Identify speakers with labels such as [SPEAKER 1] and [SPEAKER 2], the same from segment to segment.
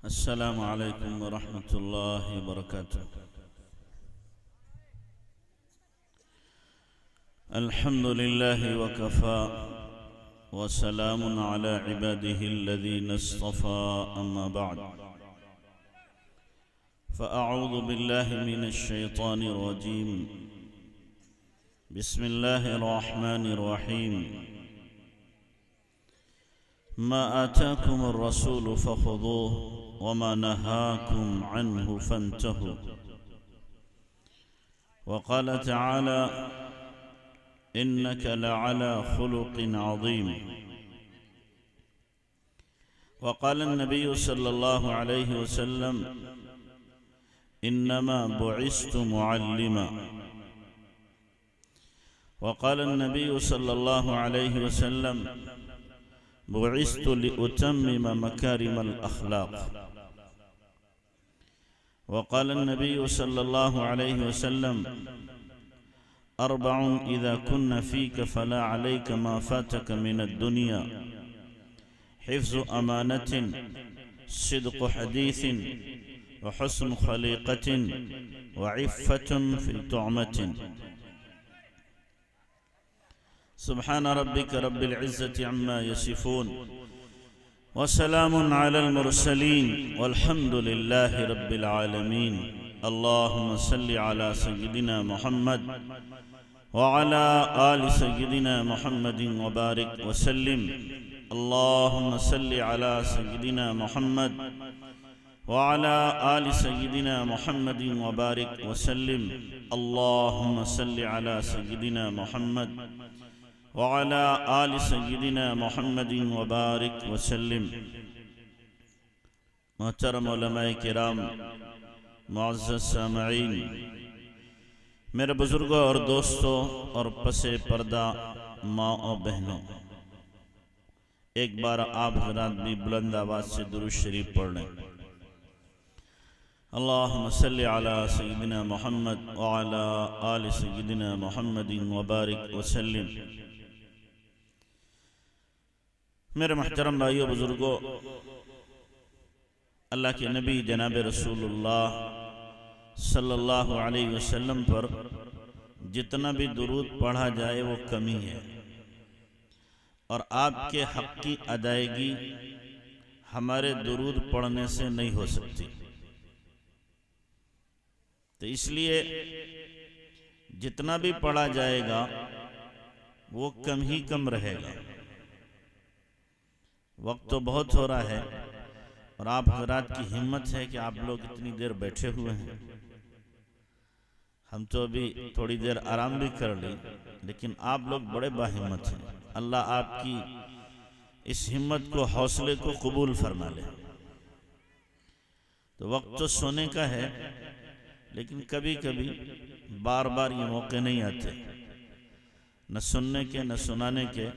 [SPEAKER 1] अस्सलामु अलैकुम वरहमतुल्लाहि वबरकातुह। अल्हम्दुलिल्लाहि वकफ़ा वसलामुन अला इबादिहि अल्लज़ीना इस्तफ़ा अम्मा बअद फ़अऊज़ु बिल्लाहि मिनश शैतानिर रजीम बिस्मिल्लाहिर रहमानिर रहीम मा आताकुमुर रसूलु फ़ख़ुज़ूहु वमा नहाकुम अन्हु फंतहु वक़ाल तआला इन्नका लअला खुलुक़िन अज़ीम वक़ाल अन्नबिय्यु सल्लल्लाहु अलैहि वसल्लम इन्नमा बुइस्तु मुअल्लिमा वक़ाल अन्नबिय्यु सल्लल्लाहु अलैहि वसल्लम बुइस्तु लिउतम्मिम मकारिमल अख़लाक़ वक़ाल अन्नबिय्यु सल्लल्लाहु अलैहि वसल्लम अर्बउन इज़ा कुन्न फ़ीक फ़ला अलैक मा फ़ातक मिनद दुनिया हिफ़्ज़ु अमानतिन सिद्क़ु हदीसिन व हुस्नु ख़लीक़तिन व इफ़्फ़तुन फ़ी तुअमतिन। सुब्हान रब्बिक रब्बिल इज़्ज़ति अम्मा यसिफ़ून व सलामुन अलल मुरसलीन वल्हम्दुलिल्लाहि रब्बिल आलमीन। अल्लाहुम्मा सल्लि अला सय्यिदिना मुहम्मद व अला आलि सय्यिदिना मुहम्मदिन व बारिक व सल्लिम। अल्लाहुम्मा सल्लि अला सय्यिदिना मुहम्मद व अला आलि सय्यिदिना मुहम्मदिन व बारिक व सल्लिम। अल्लाहुम्मा सल्लि अला सय्यिदिना मुहम्मद व अला आलि सय्यिदिना मुहम्मदिन व बारिक व सल्लिम। मोहतरम उलमाए किराम, मुअज़्ज़ज़ सामईन, मेरे बुजुर्गों और दोस्तों और पसे पर्दा माँ और बहनों, एक बार आप हज़रात भी बुलंद आवाज़ से दुरूद शरीफ पढ़ लें। अल्लाहुम्मा सल्लि अला सय्यिदिना मुहम्मद व अला आलि सय्यिदिना मुहम्मदिन व बारिक व सल्लिम। मेरे महतरम भाइयों बुजुर्गों, अल्लाह के नबी जनाब रसूलुल्लाह सल्लल्लाहु अलैहि वसल्लम पर जितना भी दुरूद पढ़ा जाए वो कमी है, और आपके हक़ की अदायगी हमारे दुरूद पढ़ने से नहीं हो सकती। तो इसलिए जितना भी पढ़ा जाएगा वो कम ही कम रहेगा। वक्त तो बहुत हो रहा है और आप हज़रात की हिम्मत है कि आप लोग इतनी देर बैठे हुए हैं। हम तो अभी थोड़ी देर आराम भी कर ली, लेकिन आप लोग बड़े बाहिम्मत हैं। अल्लाह आपकी इस हिम्मत को, हौसले को कबूल फरमा ले। तो वक्त तो सोने का है, लेकिन कभी कभी बार बार ये मौके नहीं आते, न सुनने के न सुनाने के।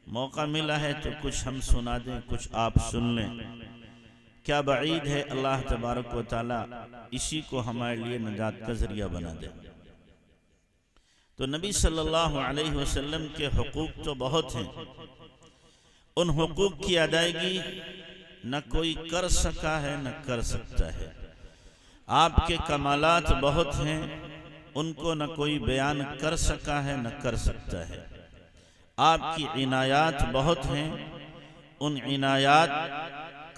[SPEAKER 1] मौका मिला है तो कुछ हम सुना दें, कुछ आप सुन लें। क्या बईद है अल्लाह तबारक व तआला इसी को हमारे लिए नजात का जरिया बना दे। तो नबी सल्लल्लाहु अलैहि वसल्लम के हुकूक तो बहुत हैं, उन हुकूक की अदायगी न कोई कर सका है न कर सकता है। आपके कमालात बहुत हैं, उनको न कोई बयान कर सका है न कर सकता है। आपकी इनायात बहुत हैं, उन इनायात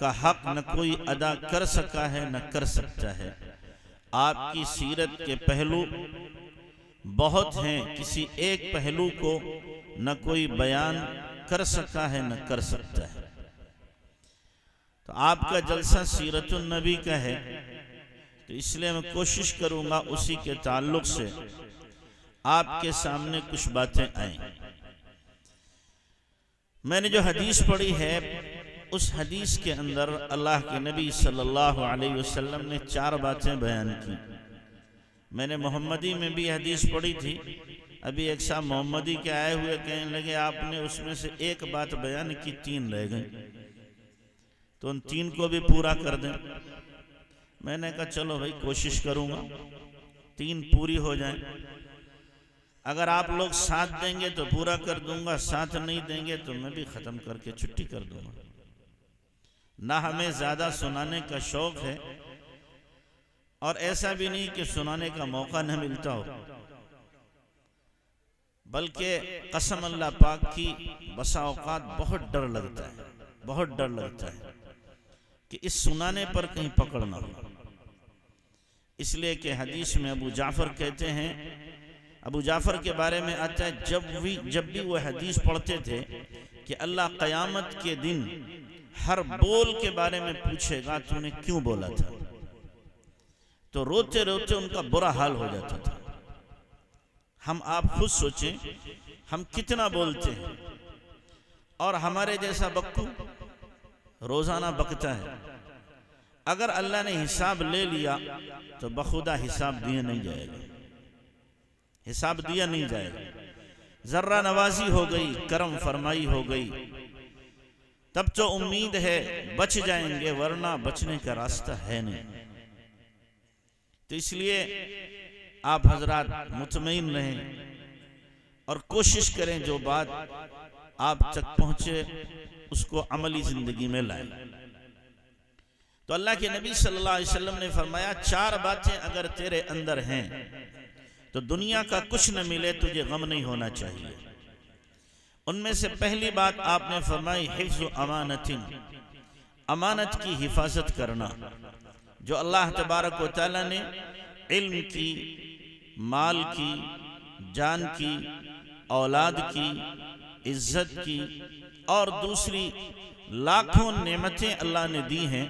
[SPEAKER 1] का हक न कोई अदा कर सका है न कर सकता है। आपकी सीरत के पहलू बहुत हैं, किसी एक पहलू को न कोई बयान कर सका है न कर सकता है। तो आपका जलसा सीरतुन नबी का है, तो इसलिए मैं कोशिश करूंगा उसी के ताल्लुक से आपके सामने कुछ बातें आएं। मैंने जो हदीस पढ़ी है, उस हदीस के अंदर अल्लाह के नबी सल्लल्लाहु अलैहि वसल्लम ने 4 बातें बयान की। मैंने मोहम्मदी में भी हदीस पढ़ी थी। अभी एक साहब मोहम्मदी के आए हुए कहने लगे आपने उसमें से एक बात बयान की, 3 रह गई, तो उन 3 को भी पूरा कर दें। मैंने कहा चलो भाई कोशिश करूँगा 3 पूरी हो जाएं। अगर आप लोग साथ देंगे तो पूरा कर दूंगा, साथ नहीं देंगे तो मैं भी ख़त्म करके छुट्टी कर दूंगा। ना हमें ज़्यादा सुनाने का शौक़ है और ऐसा भी नहीं कि सुनाने का मौका न मिलता हो, बल्कि कसम अल्लाह पाक की बसा औकात बहुत डर लगता है, बहुत डर लगता है कि इस सुनाने पर कहीं पकड़ ना हो। इसलिए कि हदीस में अबू जाफ़र कहते हैं, अबू जाफ़र के बारे में आता है जब भी वो हदीस पढ़ते थे कि अल्लाह क़यामत के दिन हर बोल के बारे में पूछेगा तूने क्यों बोला था, तो रोते रोते उनका बुरा हाल हो जाता था। हम आप खुद सोचें हम कितना बोलते हैं और हमारे जैसा बक्कू रोजाना बकता है। अगर अल्लाह ने हिसाब ले लिया तो बखुदा हिसाब दिया नहीं जाएगा, हिसाब दिया नहीं जाएगा। जर्रा नवाजी हो गई, करम फरमाई हो गई, तब तो उम्मीद है बच जाएंगे, वरना बचने का रास्ता है नहीं। तो इसलिए आप हजरात मुतमईन रहें और कोशिश करें जो बात आप तक पहुंचे उसको अमली जिंदगी में लाएं। तो अल्लाह के नबी सल्लल्लाहु अलैहि वसल्लम ने फरमाया, 4 बातें अगर तेरे अंदर हैं तो दुनिया का कुछ न मिले तुझे गम नहीं होना चाहिए। उनमें से पहली बात आपने फरमाई हिफ्ज़ अमानतिन, अमानत की हिफाजत करना, जो अल्लाह तबारक व तआला ने इल्म की, माल की, जान की, औलाद की, इज्जत की और दूसरी लाखों नेमतें अल्लाह ने दी हैं,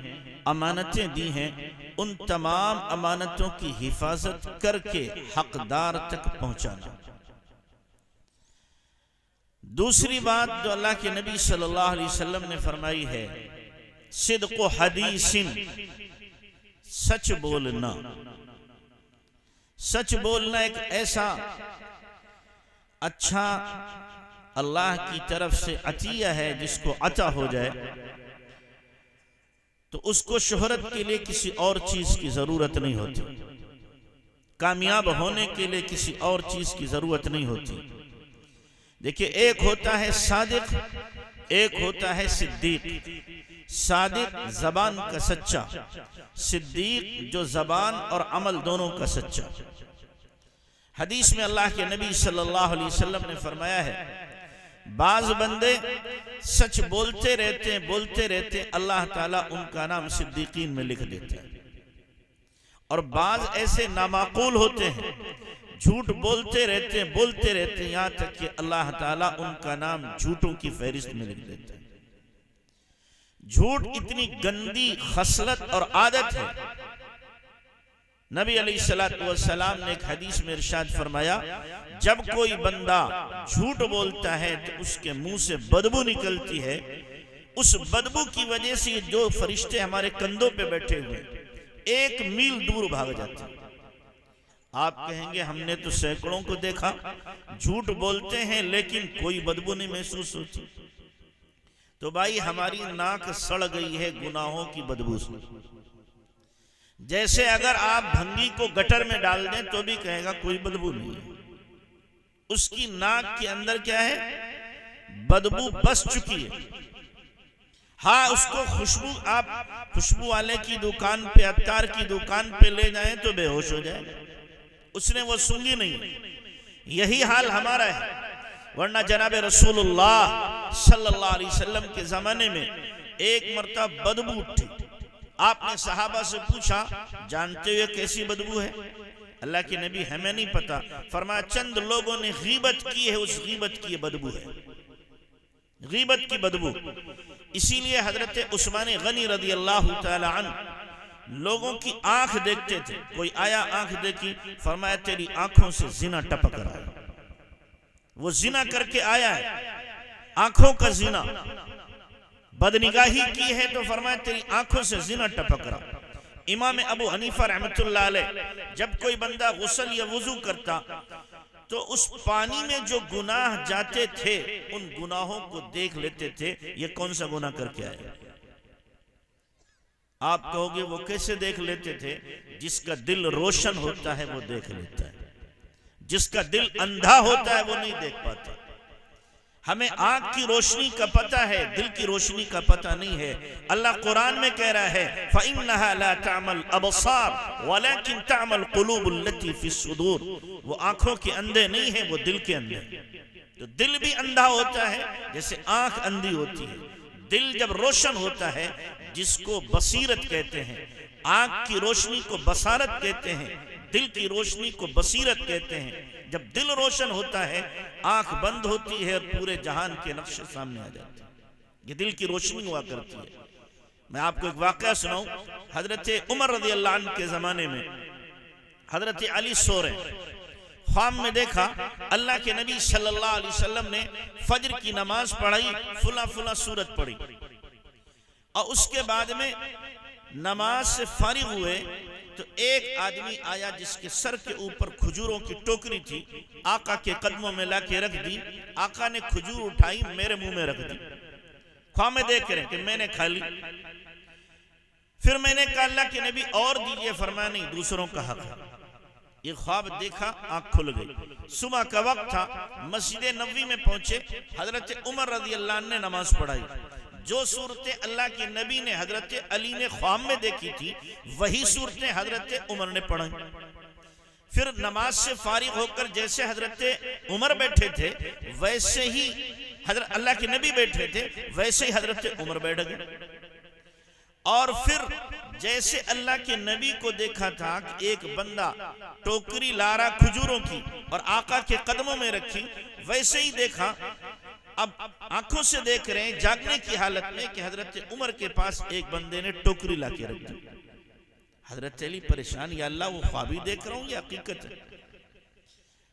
[SPEAKER 1] अमानतें दी हैं, उन तमाम अमानतों की हिफाजत करके हकदार तक पहुंचाना। दूसरी बात जो अल्लाह के नबी सल्लल्लाहु अलैहि वसल्लम ने फरमाई है, सिद्क़ु हदीसिन, सच बोलना। सच बोलना एक ऐसा अच्छा अल्लाह की तरफ से अतिया है, जिसको अता हो जाए तो उसको शोहरत के लिए किसी और चीज की जरूरत नहीं होती, कामयाब होने के लिए किसी और चीज की जरूरत नहीं होती। देखिए, एक होता है सादिक, एक होता है सिद्दीक। सादिक जबान का सच्चा, सिद्दीक जो जबान और अमल दोनों का सच्चा। हदीस में अल्लाह के नबी सल्लल्लाहु अलैहि वसल्लम ने फरमाया है, बाज बंदे सच बोलते रहते अल्लाह ताला उनका नाम सिद्दीकीन में लिख देते हैं, और बाज ऐसे नामाकूल होते हैं, झूठ बोलते रहते यहां तक कि अल्लाह ताला उनका नाम झूठों की फहरिस्त में लिख देते हैं। झूठ इतनी गंदी खसलत और आदत है। नबी अलैहिस्सलातु वस्सलाम ने एक हदीस में इरशाद फरमाया, जब कोई बंदा झूठ बोलता है तो उसके मुंह से बदबू निकलती है, उस बदबू की वजह से जो फरिश्ते हमारे कंधों पे बैठे हुए 1 मील दूर भाग जाते हैं। आप कहेंगे हमने तो सैकड़ों को देखा झूठ बोलते हैं लेकिन कोई बदबू नहीं महसूस होती। तो भाई हमारी नाक सड़ गई है गुनाहों की बदबू से। जैसे अगर आप भंगी को गटर में डाल दें तो भी कहेगा कोई बदबू नहीं है, उसकी नाक के अंदर क्या है, बदबू बस चुकी है। हाँ, उसको खुशबू, आप खुशबू वाले की दुकान पे, अत्तार की दुकान पे ले जाएं तो बेहोश हो जाएगा, उसने वो सूंघी नहीं। यही हाल हमारा है। वरना जनाब रसूलुल्लाह सल्लल्लाहु अलैहि वसल्लम के जमाने में एक मर्तबा बदबू उठी। आपने सहाबा से पूछा, जानते हुए कैसी बदबू है? अल्लाह के नबी, हमें नहीं पता। फरमाया, चंद लोगों ने गीबत की है, उस गीबत की बदबू है, गीबत की बदबू। इसीलिए हजरत उस्मान गनी रज़ी अल्लाह तआला अन्हु लोगों की आंख देखते थे। कोई आया, आंख देखी, फरमाया तेरी आंखों से जिना टपक रहा है। वो जिना करके आया है, आंखों का जिना, बदनिगाही की है, तो फरमाया तेरी आंखों से जिना टपक रहा। इमाम अबू हनीफा रहमतुल्लाह अलैह, जब कोई बंदा गुस्ल या वुजू करता तो उस पानी में जो गुनाह जाते थे उन गुनाहों को देख लेते थे, ये कौन सा गुनाह करके आए। आप कहोगे वो कैसे देख लेते थे? जिसका दिल रोशन होता है वो देख लेता है, जिसका दिल अंधा होता है वो नहीं देख पाता। हमें आंख की रोशनी का पता है, दिल की रोशनी का पता नहीं है। अल्लाह कुरान में कह रहा है फ़इन्नहा ला तामल अबसार वलाकिन तामल कुलूबुल लती फिस सुदूर। वो आंखों के अंधे नहीं है, वो दिल के अंधे। तो दिल भी अंधा होता है जैसे आंख अंधी होती है। दिल जब रोशन होता है, जिसको बसीरत कहते हैं, आंख की रोशनी को बसारत कहते हैं, दिल की रोशनी को बसीरत कहते हैं। जब दिल रोशन होता है, आंख बंद होती है और पूरे जहान के नक्शे सामने आ जाते हैं। ये दिल की रोशनी हुआ करती है। मैं आपको एक वाकया सुनाऊं। हजरत उमर रज़ी अल्लाह अन्हु के जमाने में हजरत अली सो रहे, ख्वाब में देखा अल्लाह के नबी सल्लल्लाहु अलैहि वसल्लम ने फजर की नमाज पढ़ाई, फुला फुला सूरत पढ़ी, और उसके बाद में नमाज से फारिग हुए तो एक आदमी आया जिसके सर के ऊपर खजूरों की टोकरी थी, आका के कदमों में लाके रख दी। आका ने खजूर उठाई, मेरे मुंह में रख दी। ख्वाब में देख रहे कि मैंने खा ली। फिर मैंने कहा अल्लाह के नबी और दीजिए, फरमाया नहीं, दूसरों का हक है। ये ख्वाब देखा, आंख खुल गई। सुबह का वक्त था, मस्जिद नबवी में पहुंचे, हजरत उमर रज़ी अल्लाह अन्हु ने नमाज पढ़ाई। जो सूरतें अल्लाह के नबी ने हजरत अली ने ख्वाब में देखी थी, वही सूरतें हजरत उमर ने पढ़ी। फिर नमाज से फारिग होकर जैसे हजरत उमर बैठे थे, वैसे ही हजरत अल्लाह के नबी बैठे थे, वैसे ही हजरत उमर बैठ गए। और फिर जैसे अल्लाह के नबी को देखा था कि एक बंदा टोकरी ला रहा खजूरों की और आका के कदमों में रखी, वैसे ही देखा। अब आंखों से देख रहे हैं जागने की हालत में कि हजरत उमर के पास एक बंदे ने टोकरी ला के रख दी। हजरत अली परेशान, या अल्लाह वो ख्वाबी देख रहा हूं या हकीकत है।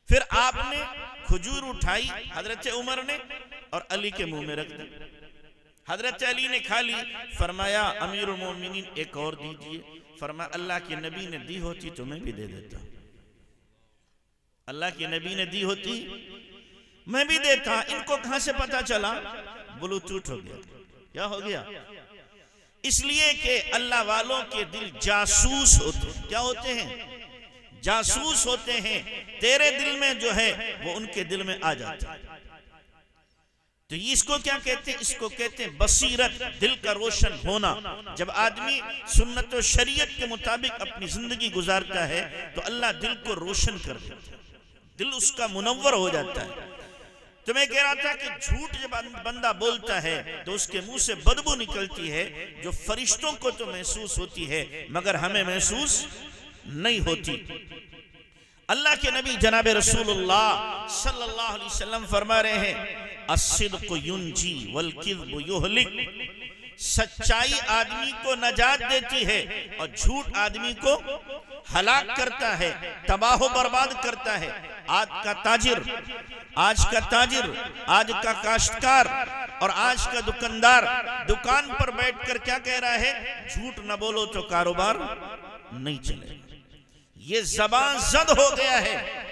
[SPEAKER 1] फिर आपने खजूर उठाई हजरत उमर ने और अली के मुंह में रख दी। हजरत अली ने खा ली। फरमाया अमीरुल मोमिनीन एक और दीजिए। फरमाया अल्लाह के नबी ने दी होती तो मैं भी दे देता। अल्लाह के नबी ने दी होती मैं भी देता। इनको कहां से पता चला? ब्लूटूथ हो गया। क्या हो गया? इसलिए कि अल्लाह वालों के दिल जासूस होते हैं। क्या होते हैं? जासूस होते हैं। तेरे दिल में जो है वो उनके दिल में आ जाता है। तो इसको क्या कहते हैं? इसको कहते हैं बसीरत, दिल का रोशन होना। जब आदमी सुन्नत और शरीयत के मुताबिक अपनी जिंदगी गुजारता है तो अल्लाह दिल को रोशन कर देता है, दिल उसका मुनव्वर हो जाता है। तो मैं कह रहा था कि झूठ जब बंदा बोलता है तो उसके मुंह से बदबू निकलती है, जो फरिश्तों को तो महसूस होती है मगर हमें महसूस नहीं होती। अल्लाह के नबी जनाब रसूलुल्लाह सल्लल्लाहु अलैहि वसल्लम फरमा रहे हैं अस्सिद्क़ु युंजी वल किज़्बु युहलिक। सच्चाई आदमी को नजात देती है और झूठ आदमी को हलाक करता है, तबाह बर्बाद करता है। आज का ताजिर, आज का काश्तकार और आज का दुकानदार दुकान पर बैठकर क्या कह रहा है? झूठ न बोलो तो कारोबार नहीं चलेगा। ये ज़बान ज़द हो गया है।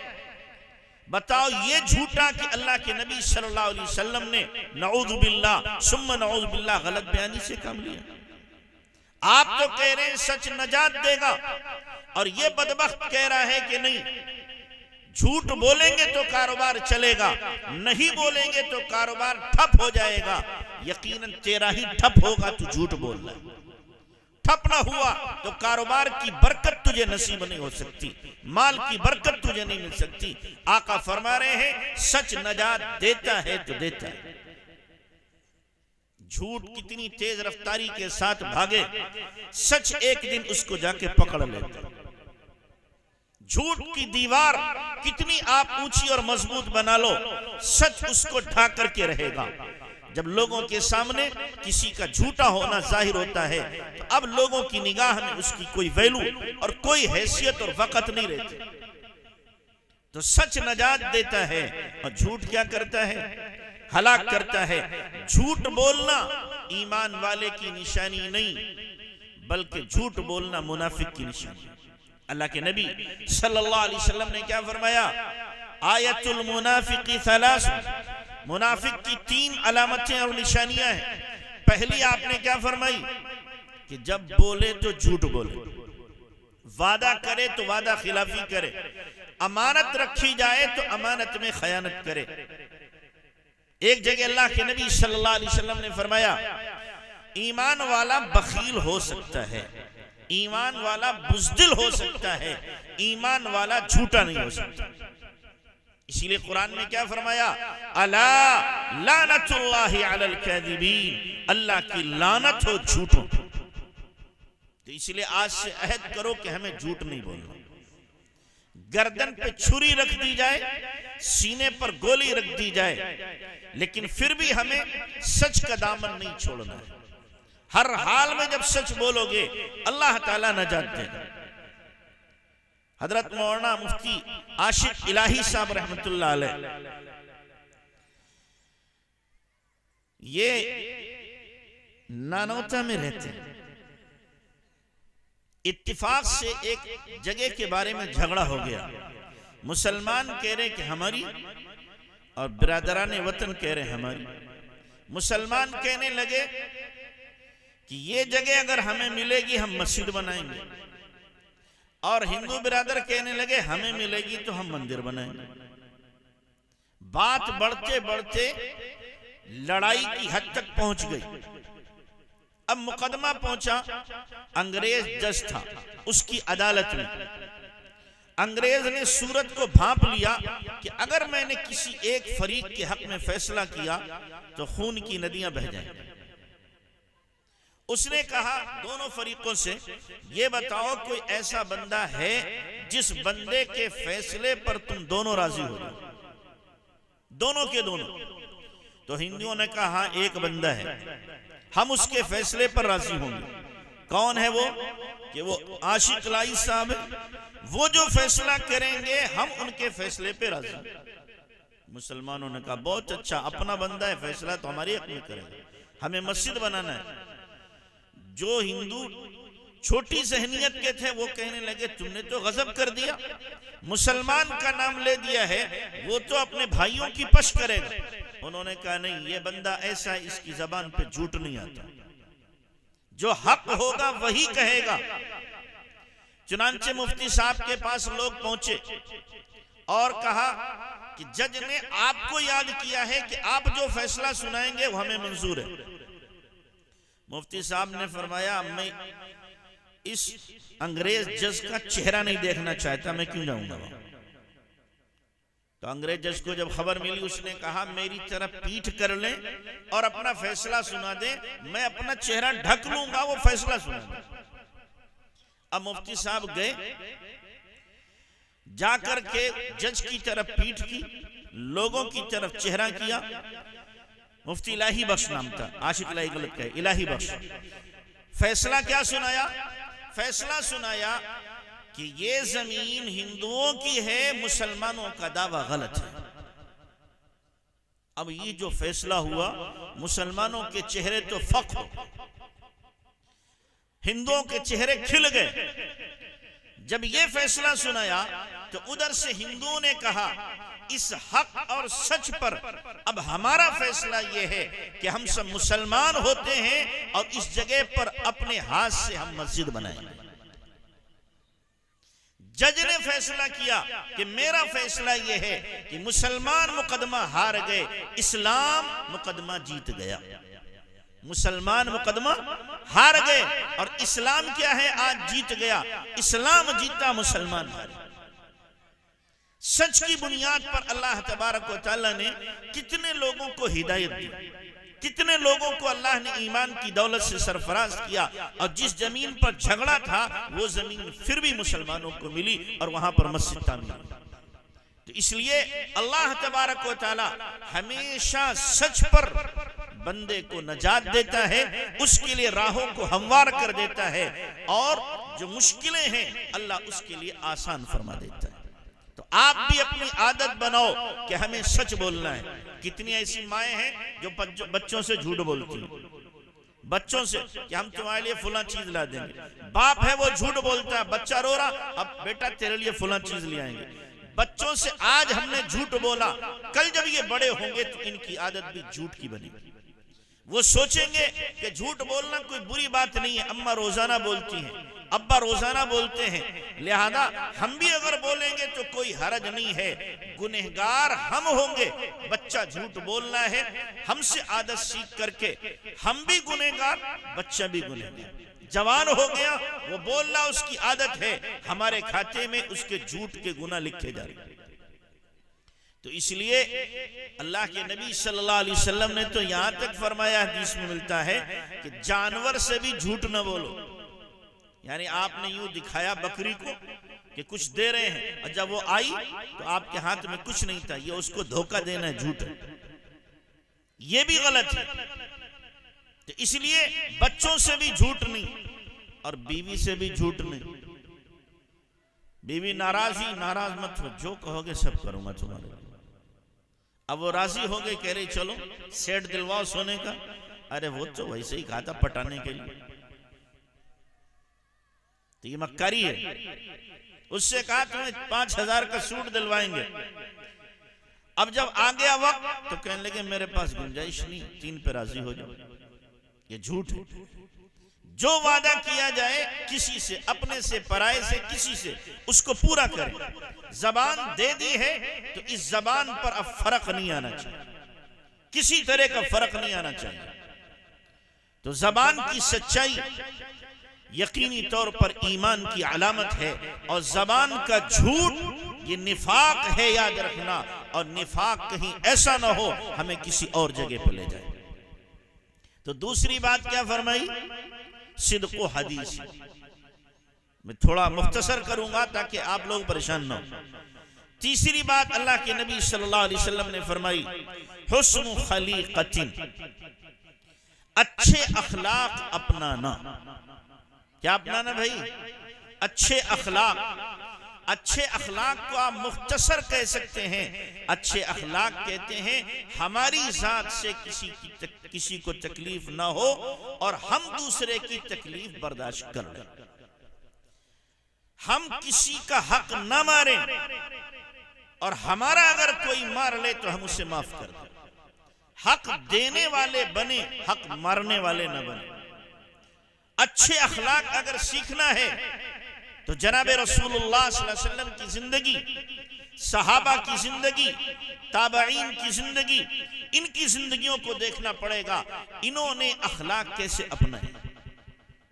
[SPEAKER 1] बताओ ये झूठा कि अल्लाह के नबी सल्लल्लाहु अलैहि वसल्लम ने नऊज़ु बिल्लाह सुम्मा नऊज़ु बिल्लाह गलत बयानी से काम लिया। आप तो कह रहे हैं सच नजात देगा और ये बदबख्त कह रहा है कि नहीं, झूठ बोलेंगे तो कारोबार चलेगा, नहीं बोलेंगे तो कारोबार ठप हो जाएगा। यकीनन तेरा ही ठप होगा, तू झूठ बोल रहा है। ठप ना हुआ तो कारोबार की बरकत तुझे नसीब नहीं हो सकती, माल की बरकत तुझे नहीं मिल सकती। आका फरमा रहे हैं सच नजात देता है तो देता है। झूठ कितनी तेज रफ्तारी के साथ भागे, सच एक दिन उसको जाके पकड़ लेता है। झूठ की दीवार कितनी आप ऊंची और मजबूत बना लो, सच उसको ढा करके रहेगा। जब लोगों के सामने किसी का झूठा होना जाहिर होता है तो अब लोगों की निगाह में उसकी कोई वैल्यू और कोई हैसियत और वक़्त नहीं रहती। तो सच नजात देता है और झूठ क्या करता है? हलाक करता है। झूठ बोलना ईमान वाले की निशानी नहीं, बल्कि झूठ बोलना मुनाफिक की निशानी। अल्लाह के नबी सल्लल्लाहु अलैहि वसल्लम ने क्या फरमाया? आयतुल मुनाफिकी सलास। मुनाफिक की 3 अलामतें और निशानियां हैं। पहली आपने क्या फरमाई कि जब बोले तो झूठ बोले, वादा करे तो वादा खिलाफी करे, अमानत रखी जाए तो अमानत में खयानत करे। एक जगह अल्लाह के नबी सल्लल्लाहु अलैहि वसल्लम ने फरमाया, ईमान वाला बखील हो सकता है, ईमान वाला बुज़दिल हो सकता है, ईमान वाला झूठा नहीं हो सकता। इसीलिए कुरान में क्या फरमाया, अला लानतुल्लाहि अलल काज़िबीन, अल्लाह की लानत हो झूठों। तो इसलिए आज से अहद करो कि हमें झूठ नहीं बोलना। गर्दन पे छुरी रख दी जाए, सीने पर गोली रख दी जाए, लेकिन फिर भी हमें सच का दामन नहीं छोड़ना है। हर हाल में जब सच बोलोगे अल्लाह ताला नजात देगा। हजरत मौलाना मुफ्ती आशिक इलाही साहब रहमतुल्लाह अलैह, ये नानौता में रहते हैं। इत्तिफाक से एक जगह के बारे में झगड़ा हो गया। मुसलमान कह रहे कि हमारी, और बिरादराने वतन कह रहे हमारी। मुसलमान कहने लगे कि ये जगह अगर हमें मिलेगी हम मस्जिद बनाएंगे, और हिंदू बिरादर कहने लगे हमें मिलेगी तो हम मंदिर बनाएंगे। बात बढ़ते बढ़ते लड़ाई की हद तक पहुंच गई। अब मुकदमा पहुंचा अंग्रेज जज था, उसकी अदालत में। अंग्रेज ने सूरत को भांप लिया कि अगर मैंने किसी एक फरीक के हक में फैसला किया तो खून की नदियां बह जाएंगी। उसने कहा दोनों फरीकों से, ये बताओ कोई ऐसा बंदा है जिस बंदे के फैसले पर तुम दोनों राजी हो जाओ, दोनों के दोनों। तो हिंदुओं ने कहा एक बंदा है, हम उसके फैसले पर राजी होंगे। कौन है वो? कि वो आशिक इलाही साहब है, वो जो फैसला करेंगे हम उनके फैसले पे राजी। मुसलमानों ने कहा बहुत अच्छा, अपना बंदा है, फैसला तो हमारे हक में करेगा, हमें मस्जिद बनाना है। जो हिंदू छोटी जहनियत के थे वो कहने लगे तुमने तो गजब कर दिया, मुसलमान का नाम ले दिया है, वो तो अपने भाइयों की पश करेगा। उन्होंने कहा नहीं, ये बंदा ऐसा है, इसकी जबान पे झूठ नहीं आता, जो हक होगा वही कहेगा। चुनांचे मुफ्ती साहब के पास लोग पहुंचे और कहा कि जज ने आपको याद किया है कि आप जो फैसला सुनाएंगे वो हमें मंजूर है। मुफ्ती साहब ने फरमाया मैं इस अंग्रेज जज का चेहरा नहीं देखना चाहता, मैं क्यों जाऊंगा। तो अंग्रेज जज को जब खबर मिली, उसने कहा मेरी तरफ पीठ कर ले और अपना फैसला सुना दे, मैं अपना चेहरा ढक लूंगा, वो फैसला सुना दे। अब मुफ्ती साहब गए, जाकर के जज की तरफ पीठ की, लोगों की तरफ चेहरा किया। मुफ्ती इलाही बख्श नाम था, आशिक इलाही गलत कहे, इलाही बख्श। फैसला क्या सुनाया? फैसला सुनाया कि ये जमीन हिंदुओं की है, मुसलमानों का दावा गलत है। अब ये जो फैसला हुआ, मुसलमानों के चेहरे तो फख हो, हिंदुओं के चेहरे खिल गए। जब ये फैसला सुनाया तो उधर से हिंदुओं ने कहा इस हक और सच पर अब हमारा फैसला यह है कि हम सब मुसलमान होते हैं और इस जगह पर अपने हाथ से हम मस्जिद बनाएंगे। जज ने फैसला किया कि मेरा फैसला यह है कि मुसलमान मुकदमा हार गए, इस्लाम मुकदमा जीत गया। मुसलमान मुकदमा हार गए और इस्लाम क्या है, आज जीत गया। इस्लाम जीता, मुसलमान हारे। सच की बुनियाद पर अल्लाह तबारक व तआला ने कितने लोगों को हिदायत दी, कितने लोगों को अल्लाह ने ईमान की दौलत से सरफराज किया, और जिस जमीन पर झगड़ा था वो जमीन फिर भी मुसलमानों को मिली और वहां पर मस्जिद तामीर हुई। तो इसलिए अल्लाह तबारक व तआला हमेशा सच पर बंदे को नजात देता है, उसके लिए राहों को हमवार कर देता है, और जो मुश्किलें हैं अल्लाह उसके लिए आसान फरमा देता है। तो आप भी अपनी आदत बनाओ कि हमें सच बोलना है। कितनी ऐसी माएं हैं जो बच्चों से झूठ बोलती हैं, बच्चों से कि हम तुम्हारे लिए फुला चीज ला देंगे। बाप है वो झूठ बोलता है, बच्चा रो रहा, अब बेटा तेरे लिए फुला चीज ले आएंगे। बच्चों से आज हमने झूठ बोला, कल जब ये बड़े होंगे तो इनकी आदत भी झूठ की बनेगी। वो सोचेंगे कि झूठ बोलना कोई बुरी बात नहीं है, अम्मा रोजाना बोलती हैं, अब्बा रोजाना बोलते हैं, लिहाजा हम भी अगर बोलेंगे तो कोई हरज नहीं है। गुनहगार हम होंगे, बच्चा झूठ बोलना है, हमसे आदत सीख करके हम भी गुनहगार, बच्चा भी गुनहगार। जवान हो गया, वो बोलना उसकी आदत है, हमारे खाते में उसके झूठ के गुनाह लिखे जा रहे हैं। तो इसलिए अल्लाह के नबी सल्लल्लाहु अलैहि वसल्लम ने तो यहां तक फरमाया, हदीस में मिलता है कि जानवर से भी झूठ न बोलो। यानी आपने यूं दिखाया बकरी को कि कुछ दे रहे हैं, और जब वो आई तो आपके हाथ में कुछ नहीं था, ये उसको धोखा देना है, झूठ है, ये भी गलत है। तो इसलिए बच्चों से भी झूठ नहीं और बीवी से भी झूठ नहीं। बीवी नाराज मत हो, जो कहोगे सब करूंगा तुम्हारे। अब वो राजी हो गए, कह रही चलो सेट दिलवाओ सोने का। अरे वो तो वैसे ही कहा था पटाने के लिए, तो ये मक्कारी है। उससे कहा तुम्हें 5,000 का सूट दिलवाएंगे। अब जब आ गया वक्त तो कहने लगे मेरे पास गुंजाइश नहीं, 3 पे राजी हो जाओ। ये झूठ है। जो वादा किया जाए किसी से, अपने से, पराये से, किसी से, उसको पूरा करें। जबान दे दी है तो इस जबान पर अब फर्क नहीं आना चाहिए, किसी तरह का फर्क नहीं आना चाहिए। तो जबान की सच्चाई यकीनी तौर पर ईमान की अलामत है, और जबान का झूठ ये निफाक है, याद रखना। और निफाक कहीं ऐसा ना हो हमें किसी और जगह पर ले जाए। तो दूसरी बात क्या फरमाई? सिद्क़ो हदीस। मैं थोड़ा मुख्तसर करूंगा ताकि आप लोग परेशान ना हो। तीसरी बात अल्लाह के नबी सल्लल्लाहु अलैहि वसल्लम ने फरमाई, हुस्नु खलीक़तिन, अच्छे अखलाक अपनाना। क्या अपनाना भाई? अच्छे अखलाक। अच्छे अखलाक को आप मुख्तसर कह सकते हैं। अच्छे अखलाक कहते हैं हमारी जात से किसी को तकलीफ ना हो और हम दूसरे की तकलीफ बर्दाश्त कर लें। हम किसी का हक ना मारें, और हमारा अगर कोई मार ले तो हम उसे माफ कर दें। हक देने वाले बने, हक मारने वाले न बने। अच्छे अखलाक अगर सीखना है तो जनाब रसूलुल्लाह सल्लल्लाहु अलैहि वसल्लम की जिंदगी, सहाबा की जिंदगी, ताबईन की जिंदगी, इनकी जिंदगियों को देखना पड़ेगा। इन्होंने अखलाक कैसे अपनाए।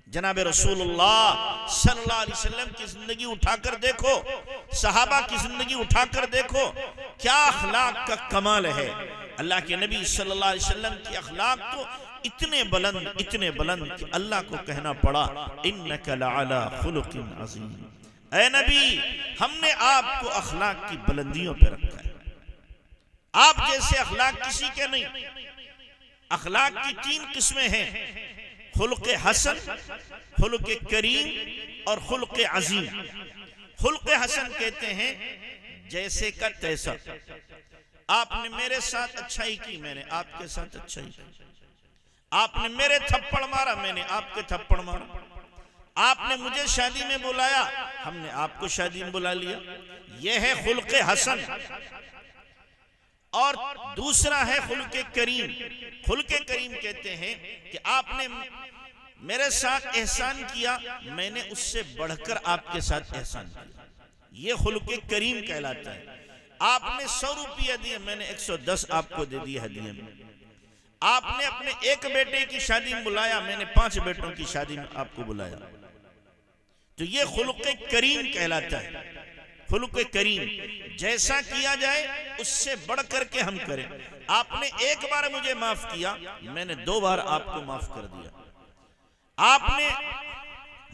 [SPEAKER 1] जनाब रसूलुल्लाह सल्लल्लाहु अलैहि वसल्लम की जिंदगी उठाकर देखो, सहाबा की जिंदगी उठाकर देखो, क्या अखलाक का कमाल है। अल्लाह के नबी सल्लल्लाहु अलैहि वसल्लम की अखलाक तो इतने बुलंद कि अल्लाह को कहना पड़ा, इन्नका लअला खुलुकिन अज़ीम। ऐ नबी, हमने आपको अखलाक की बुलंदियों पे रखा है। आप जैसे अखलाक किसी के नहीं। अखलाक की 3 किस्में हैं, खुल्क़ हसन, खुल्क़ करीम और खुल्क़ अज़ीम। खुल्क़ हसन कहते हैं जैसे का तैसा। आपने मेरे साथ अच्छाई की, मैंने आपके साथ अच्छाई की। आपने मेरे थप्पड़ मारा, मैंने आपके थप्पड़ मारा। आपने मुझे शादी में बुलाया, हमने आपको शादी में बुला लिया। यह है खुल्क़ हसन। और दूसरा है खुल्क़ करीम। खुल्क़ करीम कहते हैं कि आपने मेरे साथ एहसान किया, मैंने उससे बढ़कर आपके साथ एहसान किया। यह खुल्क़ करीम कहलाता है। आपने 100 रुपया दिए, मैंने 110 आपको दे दिए हदिया में। आपने अपने एक बेटे की शादी में बुलाया, मैंने 5 बेटों की शादी में आपको बुलाया। तो ये खुल्क़ करीम कहलाता है। खुल्क़ करीम, जैसा किया जाए उससे बढ़ करके हम करें। आपने एक बार मुझे माफ किया, मैंने 2 बार आपको माफ कर दिया। आपने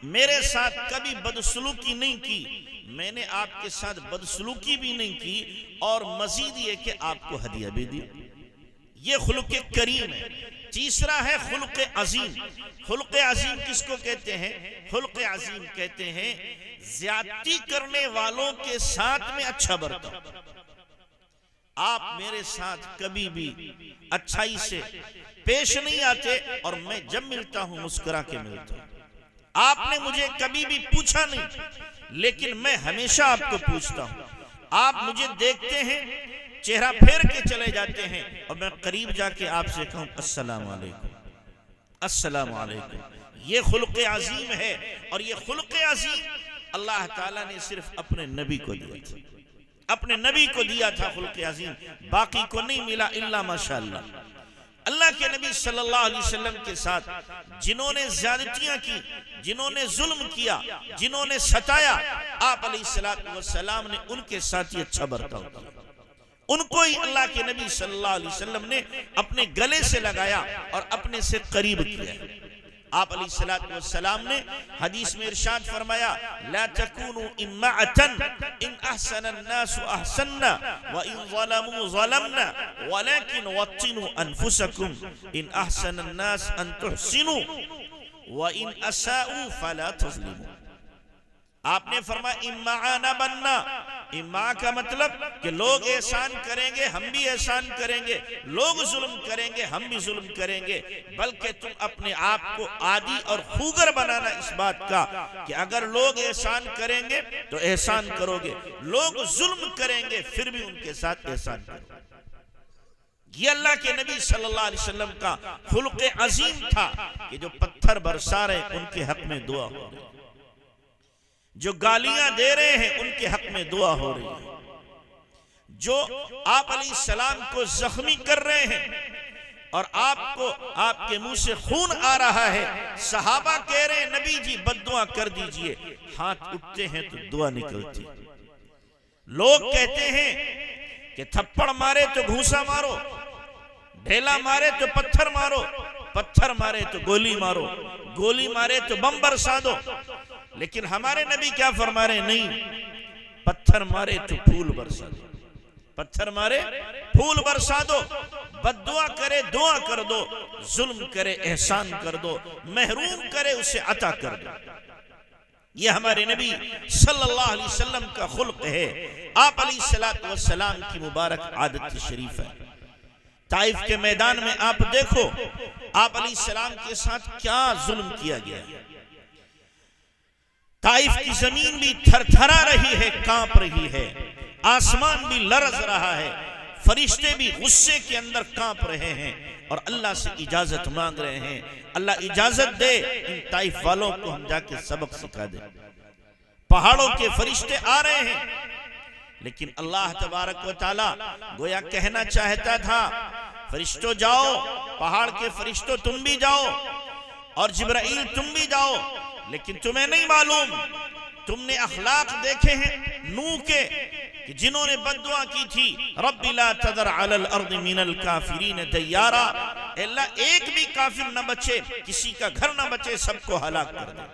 [SPEAKER 1] मेरे साथ कभी बदसलूकी नहीं की, मैंने आपके साथ बदसलूकी भी नहीं की, और मजीद ये कि आपको हदिया भी दी। ये खुल्क़ करीम है। तीसरा है खुल्क़ अज़ीम। खुल्क़ अज़ीम किसको कहते हैं? खुल्क़ अज़ीम कहते हैं ज्यादती करने वालों के साथ में अच्छा बर्ताव। आप मेरे साथ कभी भी अच्छाई से पेश नहीं आते, और मैं जब मिलता हूं मुस्कुरा के मिलता हूं। आपने मुझे कभी भी पूछा नहीं, लेकिन मैं हमेशा आपको पूछता हूं। आप मुझे देखते हैं, चेहरा फेर के चले जाते हैं, और मैं करीब जाके आपसे कहूं अस्सलाम वालेकुम, अस्सलाम वालेकुम। ये खुल्क अजीम है। और ये खुल्क अजीम अल्लाह ताला ने सिर्फ अपने नबी को दिया था, अपने नबी को दिया था खुल्क अजीम, बाकी को नहीं मिला इल्ला माशाअल्लाह। अल्लाह के नबी सल्लल्लाहु अलैहि वसल्लम के साथ जिन्होंने ज्यादतियां की, जिन्होंने जुल्म किया, जिन्होंने सताया, आप अलैहिस्सलातु वस्सलाम ने उनके साथ ही अच्छा बर्ताव किया। उनको ही अल्लाह के नबी सल्लल्लाहु अलैहि वसल्लम ने अपने गले से लगाया और अपने से करीब किया। आप अलैहिस्सलातु वस्सलाम ने हदीस में इरशाद फरमाया, ला तकूनु इम्माअतन इन अहसनन नासु अहसन्ना व इन ज़लमू ज़लमना वलाकिन वत्तिनु अनफुसकुम इन अहसनन नास अन तुहसिनु व इन असाउ फला तज़लिमू। आपने फरमाया इम्मा न बनना। इम्मा का मतलब कि लोग एहसान करेंगे हम भी एहसान करेंगे, लोग जुल्म करेंगे हम भी जुल्म करेंगे, बल्कि तुम अपने आप को आदी और खूगर बनाना इस बात का कि अगर लोग एहसान करेंगे तो एहसान करोगे, लोग जुल्म करेंगे फिर भी उनके साथ एहसान करोगे। ये अल्लाह के नबी सल्लल्लाहु अलैहि वसल्लम का खुल्क अजीम था कि जो पत्थर बरसा रहे उनके हक में दुआ हो रही, जो गालियां दे रहे हैं उनके हक में दुआ हो रही है, जो आप अलैहिस्सलाम को जख्मी कर रहे हैं और आपको आपके मुंह से खून आ रहा है, सहाबा कह रहे हैं नबी जी बद्दुआ कर दीजिए, हाथ उठते हैं तो दुआ निकलती। लोग कहते हैं कि थप्पड़ मारे तो घूंसा मारो, ढेला मारे तो पत्थर मारो, पत्थर मारे तो गोली मारो, गोली मारे तो बम बरसा दो। लेकिन हमारे नबी क्या फरमा रहे? नहीं, पत्थर मारे तो फूल बरसा दो, पत्थर मारे फूल बरसा दो, बद्दुआ करे दुआ कर दो, जुल्म करे एहसान कर दो, महरूम करे उसे अता कर दो। ये हमारे नबी सल्लल्लाहु अलैहि वसल्लम का खुल्क है। आप अलैहिस्सलातु वस्सलाम की मुबारक आदत शरीफ है। ताइफ के मैदान में आप देखो आप अलैहिस्सलाम के साथ क्या जुल्म किया गया। ताइफ की जमीन भी थरथरा रही है, कांप रही है, आसमान भी लरज रहा है, फरिश्ते भी गुस्से के अंदर कांप रहे हैं और अल्लाह से इजाजत मांग रहे हैं, अल्लाह इजाजत दे इन ताइफ वालों को हम जाके सबक सिखा दे। पहाड़ों के फरिश्ते आ रहे हैं, लेकिन अल्लाह तबारक व तआला गोया कहना चाहता था फरिश्तों जाओ, पहाड़ के फरिश्तों तुम भी जाओ और जिब्राइल तुम भी जाओ, लेकिन तुम्हें नहीं मालूम, तुमने अखलाक देखे हैं नूह के कि जिन्होंने बद्दुआ की थी, रब्बी ला तदर अलल अर्द मिनल काफिरीन दय्यारा, अल्लाह एक भी काफिर न बचे, किसी का घर न बचे, सबको हलाक कर दे।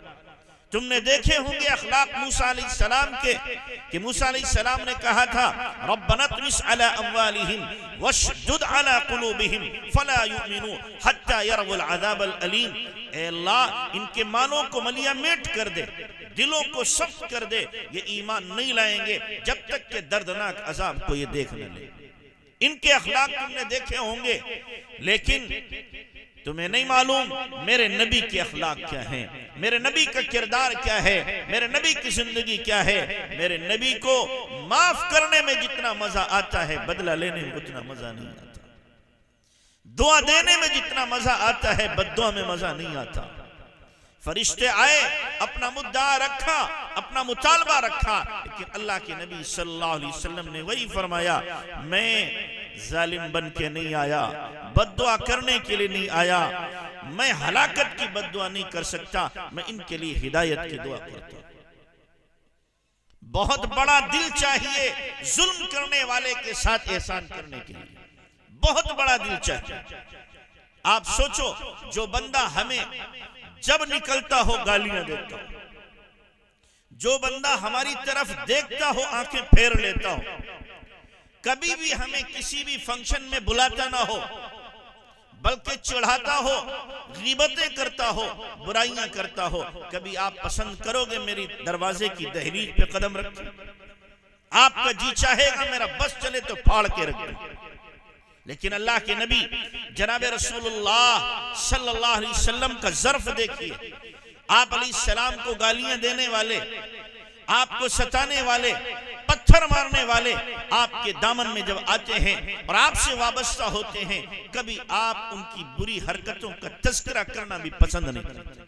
[SPEAKER 1] तुमने देखे होंगे अखलाक मूसा अलैहिस्सलाम के कि मूसा अलैहिस्सलाम ने कहा था रब्बना तमिस अला अम्वालिहिम वशदुद अला कुलूबिहिम फला युमिनू हत्ता यरवुल अज़ाबल अलीम। ए अल्लाह इनके मानों को मलिया मेट कर दे, दिलों को सख्त कर दे, ये ईमान नहीं लाएंगे जब तक के दर्दनाक अजाब को ये देख न ले। इनके अखलाक तुमने देखे होंगे, लेकिन तुम्हें नहीं मालूम मेरे नबी के अखलाक क्या हैं, मेरे नबी का किरदार क्या है, मेरे नबी की जिंदगी क्या है। मेरे नबी को माफ करने में जितना मजा आता है बदला लेने में उतना मजा नहीं आता, दुआ देने में जितना मजा आता है बद्दुआ में मजा नहीं आता। फरिश्ते आए, अपना मुद्दा रखा, अपना मुतालबा रखा, लेकिन अल्लाह के नबी सल्लल्लाहु अलैहि वसल्लम ने वही फरमाया, मैं जालिम बन के नहीं आया, बद्दुआ करने के लिए नहीं आया, मैं हलाकत की बद्दुआ नहीं कर सकता, मैं इनके लिए हिदायत की दुआ करता हूं। बहुत बड़ा दिल चाहिए जुल्म करने वाले के साथ एहसान करने के लिए, बहुत बड़ा दिल चाहिए। आप सोचो, जो बंदा हमें जब निकलता हो गालियां देता हो, जो बंदा हमारी तरफ देखता हो आंखें फेर लेता हो, कभी भी हमें किसी भी फंक्शन में बुलाता ना हो, बल्कि चिढ़ाता हो, ग़ीबतें करता हो, बुराइयां करता हो, कभी आप पसंद करोगे मेरी दरवाजे की दहलीज पे कदम रखें? आपका जी चाहेगा मेरा बस चले तो फाड़ के रख दूं। लेकिन अल्लाह के नबी जनाब रसूलुल्लाह सल्लल्लाहु अलैहि वसल्लम का ज़र्फ देखिए। आप अलैहिस्सलाम को गालियां देने वाले, आपको सताने वाले, पत्थर मारने वाले आपके दामन में जब आते हैं और आपसे वाबस्ता होते हैं, कभी आप उनकी बुरी हरकतों का तज़किरा करना भी पसंद नहीं करते।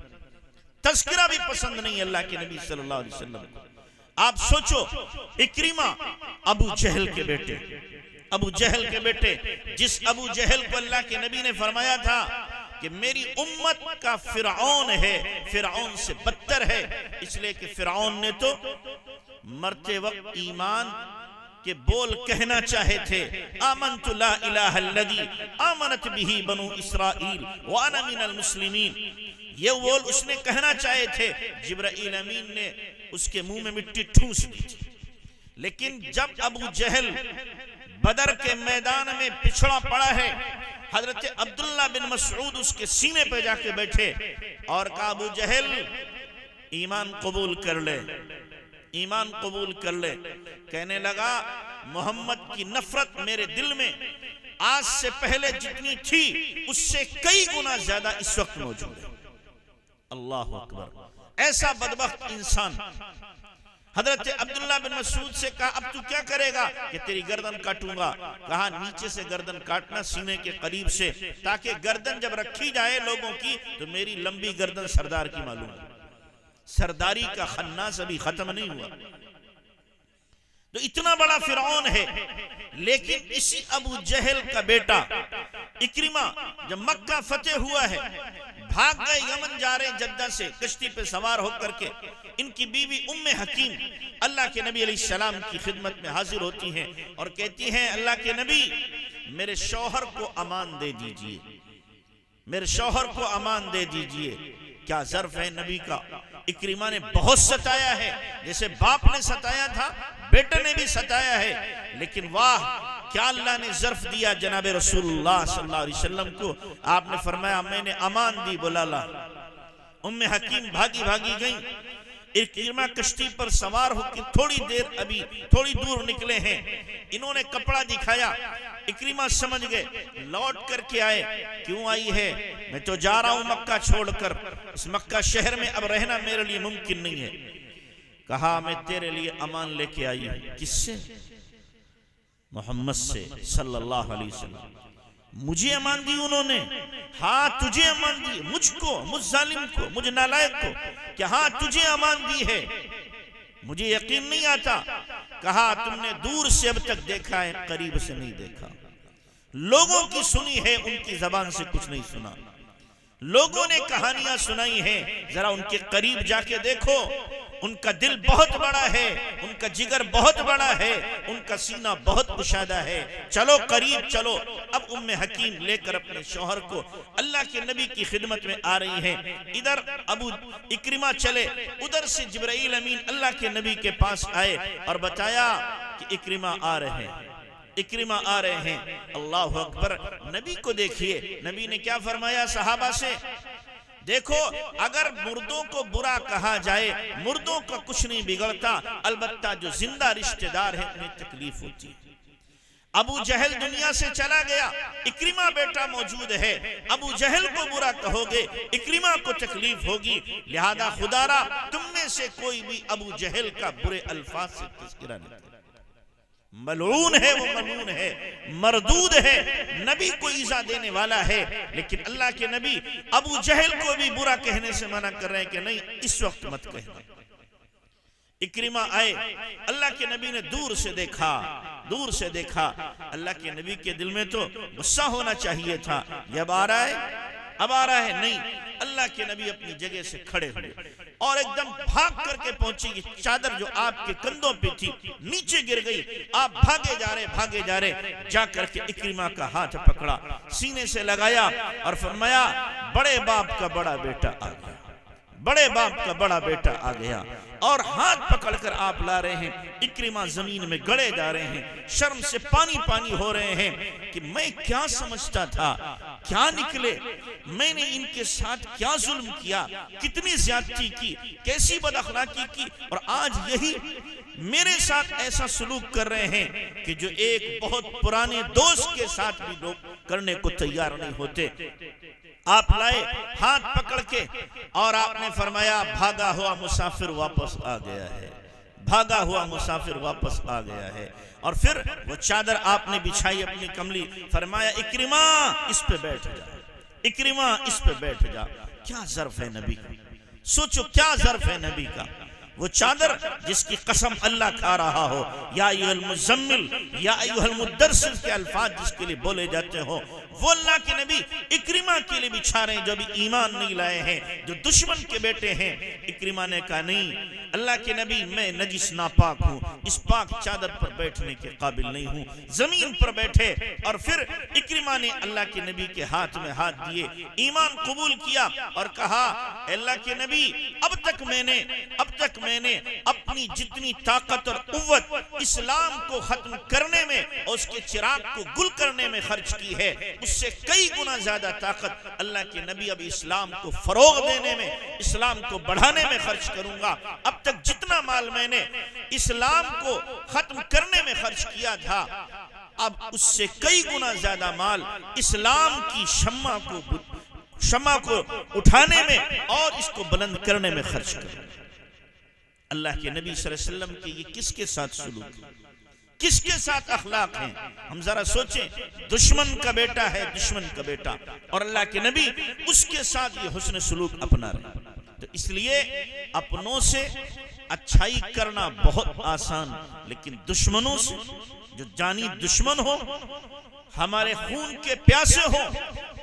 [SPEAKER 1] तज़किरा भी पसंद नहीं अल्लाह के नबी सल्लल्लाहु अलैहि वसल्लम को। आप सोचो, इक्रिमा अबू जहल के बेटे, अबू जहल के बेटे, जिस अबू जहल को अल्लाह के नबी ने फरमाया था कि मेरी उम्मत का फिरऔन है, फिरऔन से बदतर है, इसलिए कि फिरऔन ने तो मरते वक्त ईमान के बोल कहना चाहे थे, आमन्तु ला इलाहा इल्लल्लाह आमनत बिही बनु इस्राईल व अना मिनल मुस्लिमीन, ये बोल उसने कहना चाहे थे। जिब्राईल अमीन ने उसके मुंह में मिट्टी ठूस दी थी। लेकिन जब अबू जहल बदर के मैदान में पिछड़ा पड़ा है, हजरत अब्दुल्ला बिन मसऊद उसके सीने पे जाके बैठे और कहा, अबू जहल ईमान कबूल कर ले, ईमान कबूल कर ले। कहने लगा, मोहम्मद की नफरत मेरे दिल में आज से पहले जितनी थी उससे कई गुना ज्यादा इस वक्त मौजूद है। अल्लाह अकबर। ऐसा बदबख्त इंसान हजरत अब्दुल्ला बिन मसूद से कहा, अब तू क्या करेगा? कि तेरी गर्दन काटूंगा। कहा, नीचे से गर्दन काटना, सीने के करीब से, ताकि गर्दन जब रखी जाए लोगों की तो मेरी लंबी गर्दन सरदार की मालूम है। सरदारी का खन्नास अभी खत्म नहीं हुआ। तो इतना बड़ा फिरौन है। लेकिन इसी अबू जहल का बेटा इक्रिमा जब मक्का फतेह हुआ है, भाग गए, यमन जा रहे जद्दा से कश्ती पे सवार होकर के। इनकी बीवी उम्मे हकीम अल्लाह के नबी अलैहिस्सलाम की खिदमत में हाजिर होती हैं और कहती हैं, अल्लाह के नबी मेरे शौहर को अमान दे दीजिए, मेरे शौहर को अमान दे दीजिए। क्या ज़र्फ है नबी का। इक्रिमा ने बहुत सताया है, जैसे बाप ने सताया था बेटे ने भी सताया है। लेकिन वाह, क्या अल्लाह ने ज़र्फ दिया जनाब रसूलुल्लाह सल्लल्लाहु अलैहि वसल्लम को। आपने फरमाया, मैंने अमान दी, बुला ला। उम्मे हकीम भागी भागी गई। इक्रिमा कश्ती पर सवार होकर थोड़ी देर, अभी थोड़ी दूर निकले हैं, इन्होंने कपड़ा दिखाया। इक्रिमा समझ गए, लौट करके आए। क्यों आई है? मैं तो जा रहा हूं मक्का छोड़कर, इस मक्का शहर में अब रहना मेरे लिए मुमकिन नहीं है। कहा, मैं तेरे लिए अमान लेके आई हूं। किससे? मोहम्मद से सल्लल्लाहु अलैहि वसल्लम। मुझे अमान दी उन्होंने? हाँ, तुझे अमान दी। मुझको, मुझ जालिम को, मुझ नालायक को? कि हाँ, तुझे अमान दी है। मुझे यकीन नहीं आता। कहा, तुमने दूर से अब तक देखा है, करीब से नहीं देखा। लोगों की सुनी है, उनकी जबान से कुछ नहीं सुना। लोगों ने कहानियां सुनाई हैं, जरा उनके करीब जाके देखो। उनका दिल बहुत बड़ा है, उनका जिगर बहुत बड़ा है, उनका सीना बहुत कुशादा है। चलो करीब चलो। अब उम्मे हकीम लेकर अपने शौहर को अल्लाह के नबी की खिदमत में आ रही हैं। इधर अबू इक्रिमा चले, उधर से जिब्राईल अमीन अल्लाह के नबी के पास आए और बताया कि इक्रिमा आ रहे हैं, इक्रिमा आ रहे हैं। अल्लाह अकबर। नबी को देखिए, नबी ने क्या फरमाया सहाबा से? देखो, अगर मुर्दों को बुरा कहा जाए, मुर्दों का कुछ नहीं बिगड़ता, अलबत्ता जो जिंदा रिश्तेदार है उन्हें तकलीफ होती है। अबू जहल दुनिया से चला गया, इक्रिमा बेटा मौजूद है। अबू जहल को बुरा कहोगे, इक्रिमा को तकलीफ होगी। लिहाजा खुदारा तुम में से कोई भी अबू जहल का बुरे अल्फाज से तज़किरा नहीं करे। मलून है वो, मलून है, मरदूद है, नबी को ईजा देने वाला है। लेकिन अल्लाह के नबी अबू जहल को भी बुरा कहने से मना कर रहे हैं कि नहीं, इस वक्त मत कहना। इक्रिमा आए, अल्लाह के नबी ने दूर से देखा, दूर से देखा। अल्लाह के नबी के दिल में तो गुस्सा होना चाहिए था, ये अब आ रहा है, अब आ रहा है। नहीं, अल्लाह के नबी अपनी जगह से खड़े हुए और एकदम भाग करके पहुंची कि चादर जो आपके कंधों पे थी नीचे गिर गई। आप भागे जा रहे, भागे जा रहे, जा करके इक्रिमा का हाथ पकड़ा, सीने से लगाया और फरमाया, बड़े बाप का बड़ा बेटा आ गया, बड़े बाप का बड़ा बेटा आ गया। और हाथ पकड़कर आप ला रहे हैं। इक्रिमा जमीन में गड़े जा रहे हैं, शर्म से पानी पानी हो रहे हैं कि मैं क्या समझता था, क्या निकले, मैंने इनके साथ क्या जुल्म किया, कितनी ज्यादती की, कैसी बदअखलाकी की, और आज यही मेरे साथ ऐसा सलूक कर रहे हैं कि जो एक बहुत पुराने दोस्त के साथ भी लोग करने को तैयार नहीं होते। आप लाए हाथ पकड़ के और आपने फरमाया, भागा हुआ मुसाफिर वापस आ गया है, भागा हुआ मुसाफिर वापस आ गया है। और फिर वो चादर आपने बिछाई अपनी कमली, फरमाया, इक्रिमा इस पे बैठ जा, इक्रिमा इस पे बैठ जा। क्या ज़र्फ है नबी, सोचो क्या ज़र्फ है नबी का, वो चादर जिसकी कसम अल्लाह खा रहा हो, या अय्युहल मुज़म्मिल या अय्युहल मुद्दस्सिर के अल्फाज जिसके लिए बोले जाते हो, वो अल्लाह के नबी इक्रिमा के लिए बिछा रहे हैं जो भी ईमान नहीं लाए हैं, जो दुश्मन के बेटे हैं। इक्रिमा ने कहा नहीं अल्लाह के नबी, मैं नजिस नापाक हूँ, इस पाक चादर पर बैठने के काबिल नहीं हूँ। जमीन पर बैठे और फिर इक्रिमा ने अल्लाह के नबी के हाथ में हाथ दिए, ईमान कबूल किया और कहा अल्लाह के नबी, अब तक मैंने अपनी जितनी ताकत और कुव्वत इस्लाम को खत्म करने में और उसके चिराग को गुल करने में खर्च की है, उससे कई गुना ज्यादा ताकत अल्लाह के नबी अब इस्लाम को फरोग देने में, इस्लाम को बढ़ाने में खर्च करूंगा। अब तक जितना माल मैंने इस्लाम को खत्म करने में खर्च किया था, अब उससे कई गुना ज्यादा माल इस्लाम की शम्मा को उठाने में और इसको बुलंद करने में खर्च करूंगा। अल्लाह के नबी सल्लल्लाहु अलैहि वसल्लम के ये किसके साथ सुलूक, किसके साथ अखलाक हैं? हम जरा सोचें। दुश्मन का बेटा है, दुश्मन का बेटा, और अल्लाह के नबी उसके साथ ये हुस्न सुलूक अपना रहे। तो इसलिए अपनों से अच्छाई करना बहुत आसान, लेकिन दुश्मनों से, जो जानी दुश्मन हो, हमारे खून के प्यासे हो,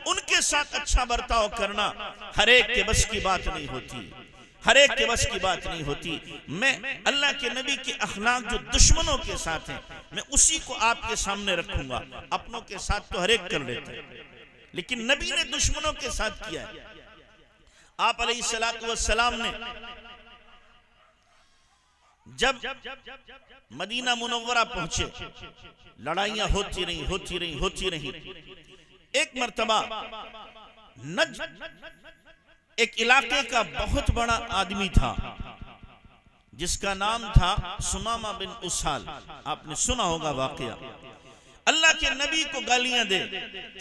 [SPEAKER 1] उनके साथ अच्छा बर्ताव करना हर एक के बस की बात नहीं होती, हर एक के बस की बात नहीं होती। मैं अल्लाह के नबी के अखलाक जो दुश्मनों के साथ हैं, मैं उसी को आपके सामने रखूंगा। अपनों के साथ तो हर एक कर लेते हैं, लेकिन नबी ने दुश्मनों के साथ किया है। आप अलैहिस्सलातु वस्सलाम ने जब मदीना मुनव्वरा पहुंचे, लड़ाइयां होती रही। एक मर्तबा एक इलाके का बहुत बड़ा आदमी था जिसका नाम था सुमामा बिन उसाल। आपने सुना होगा वाकया। अल्लाह के नबी को गालियां दे,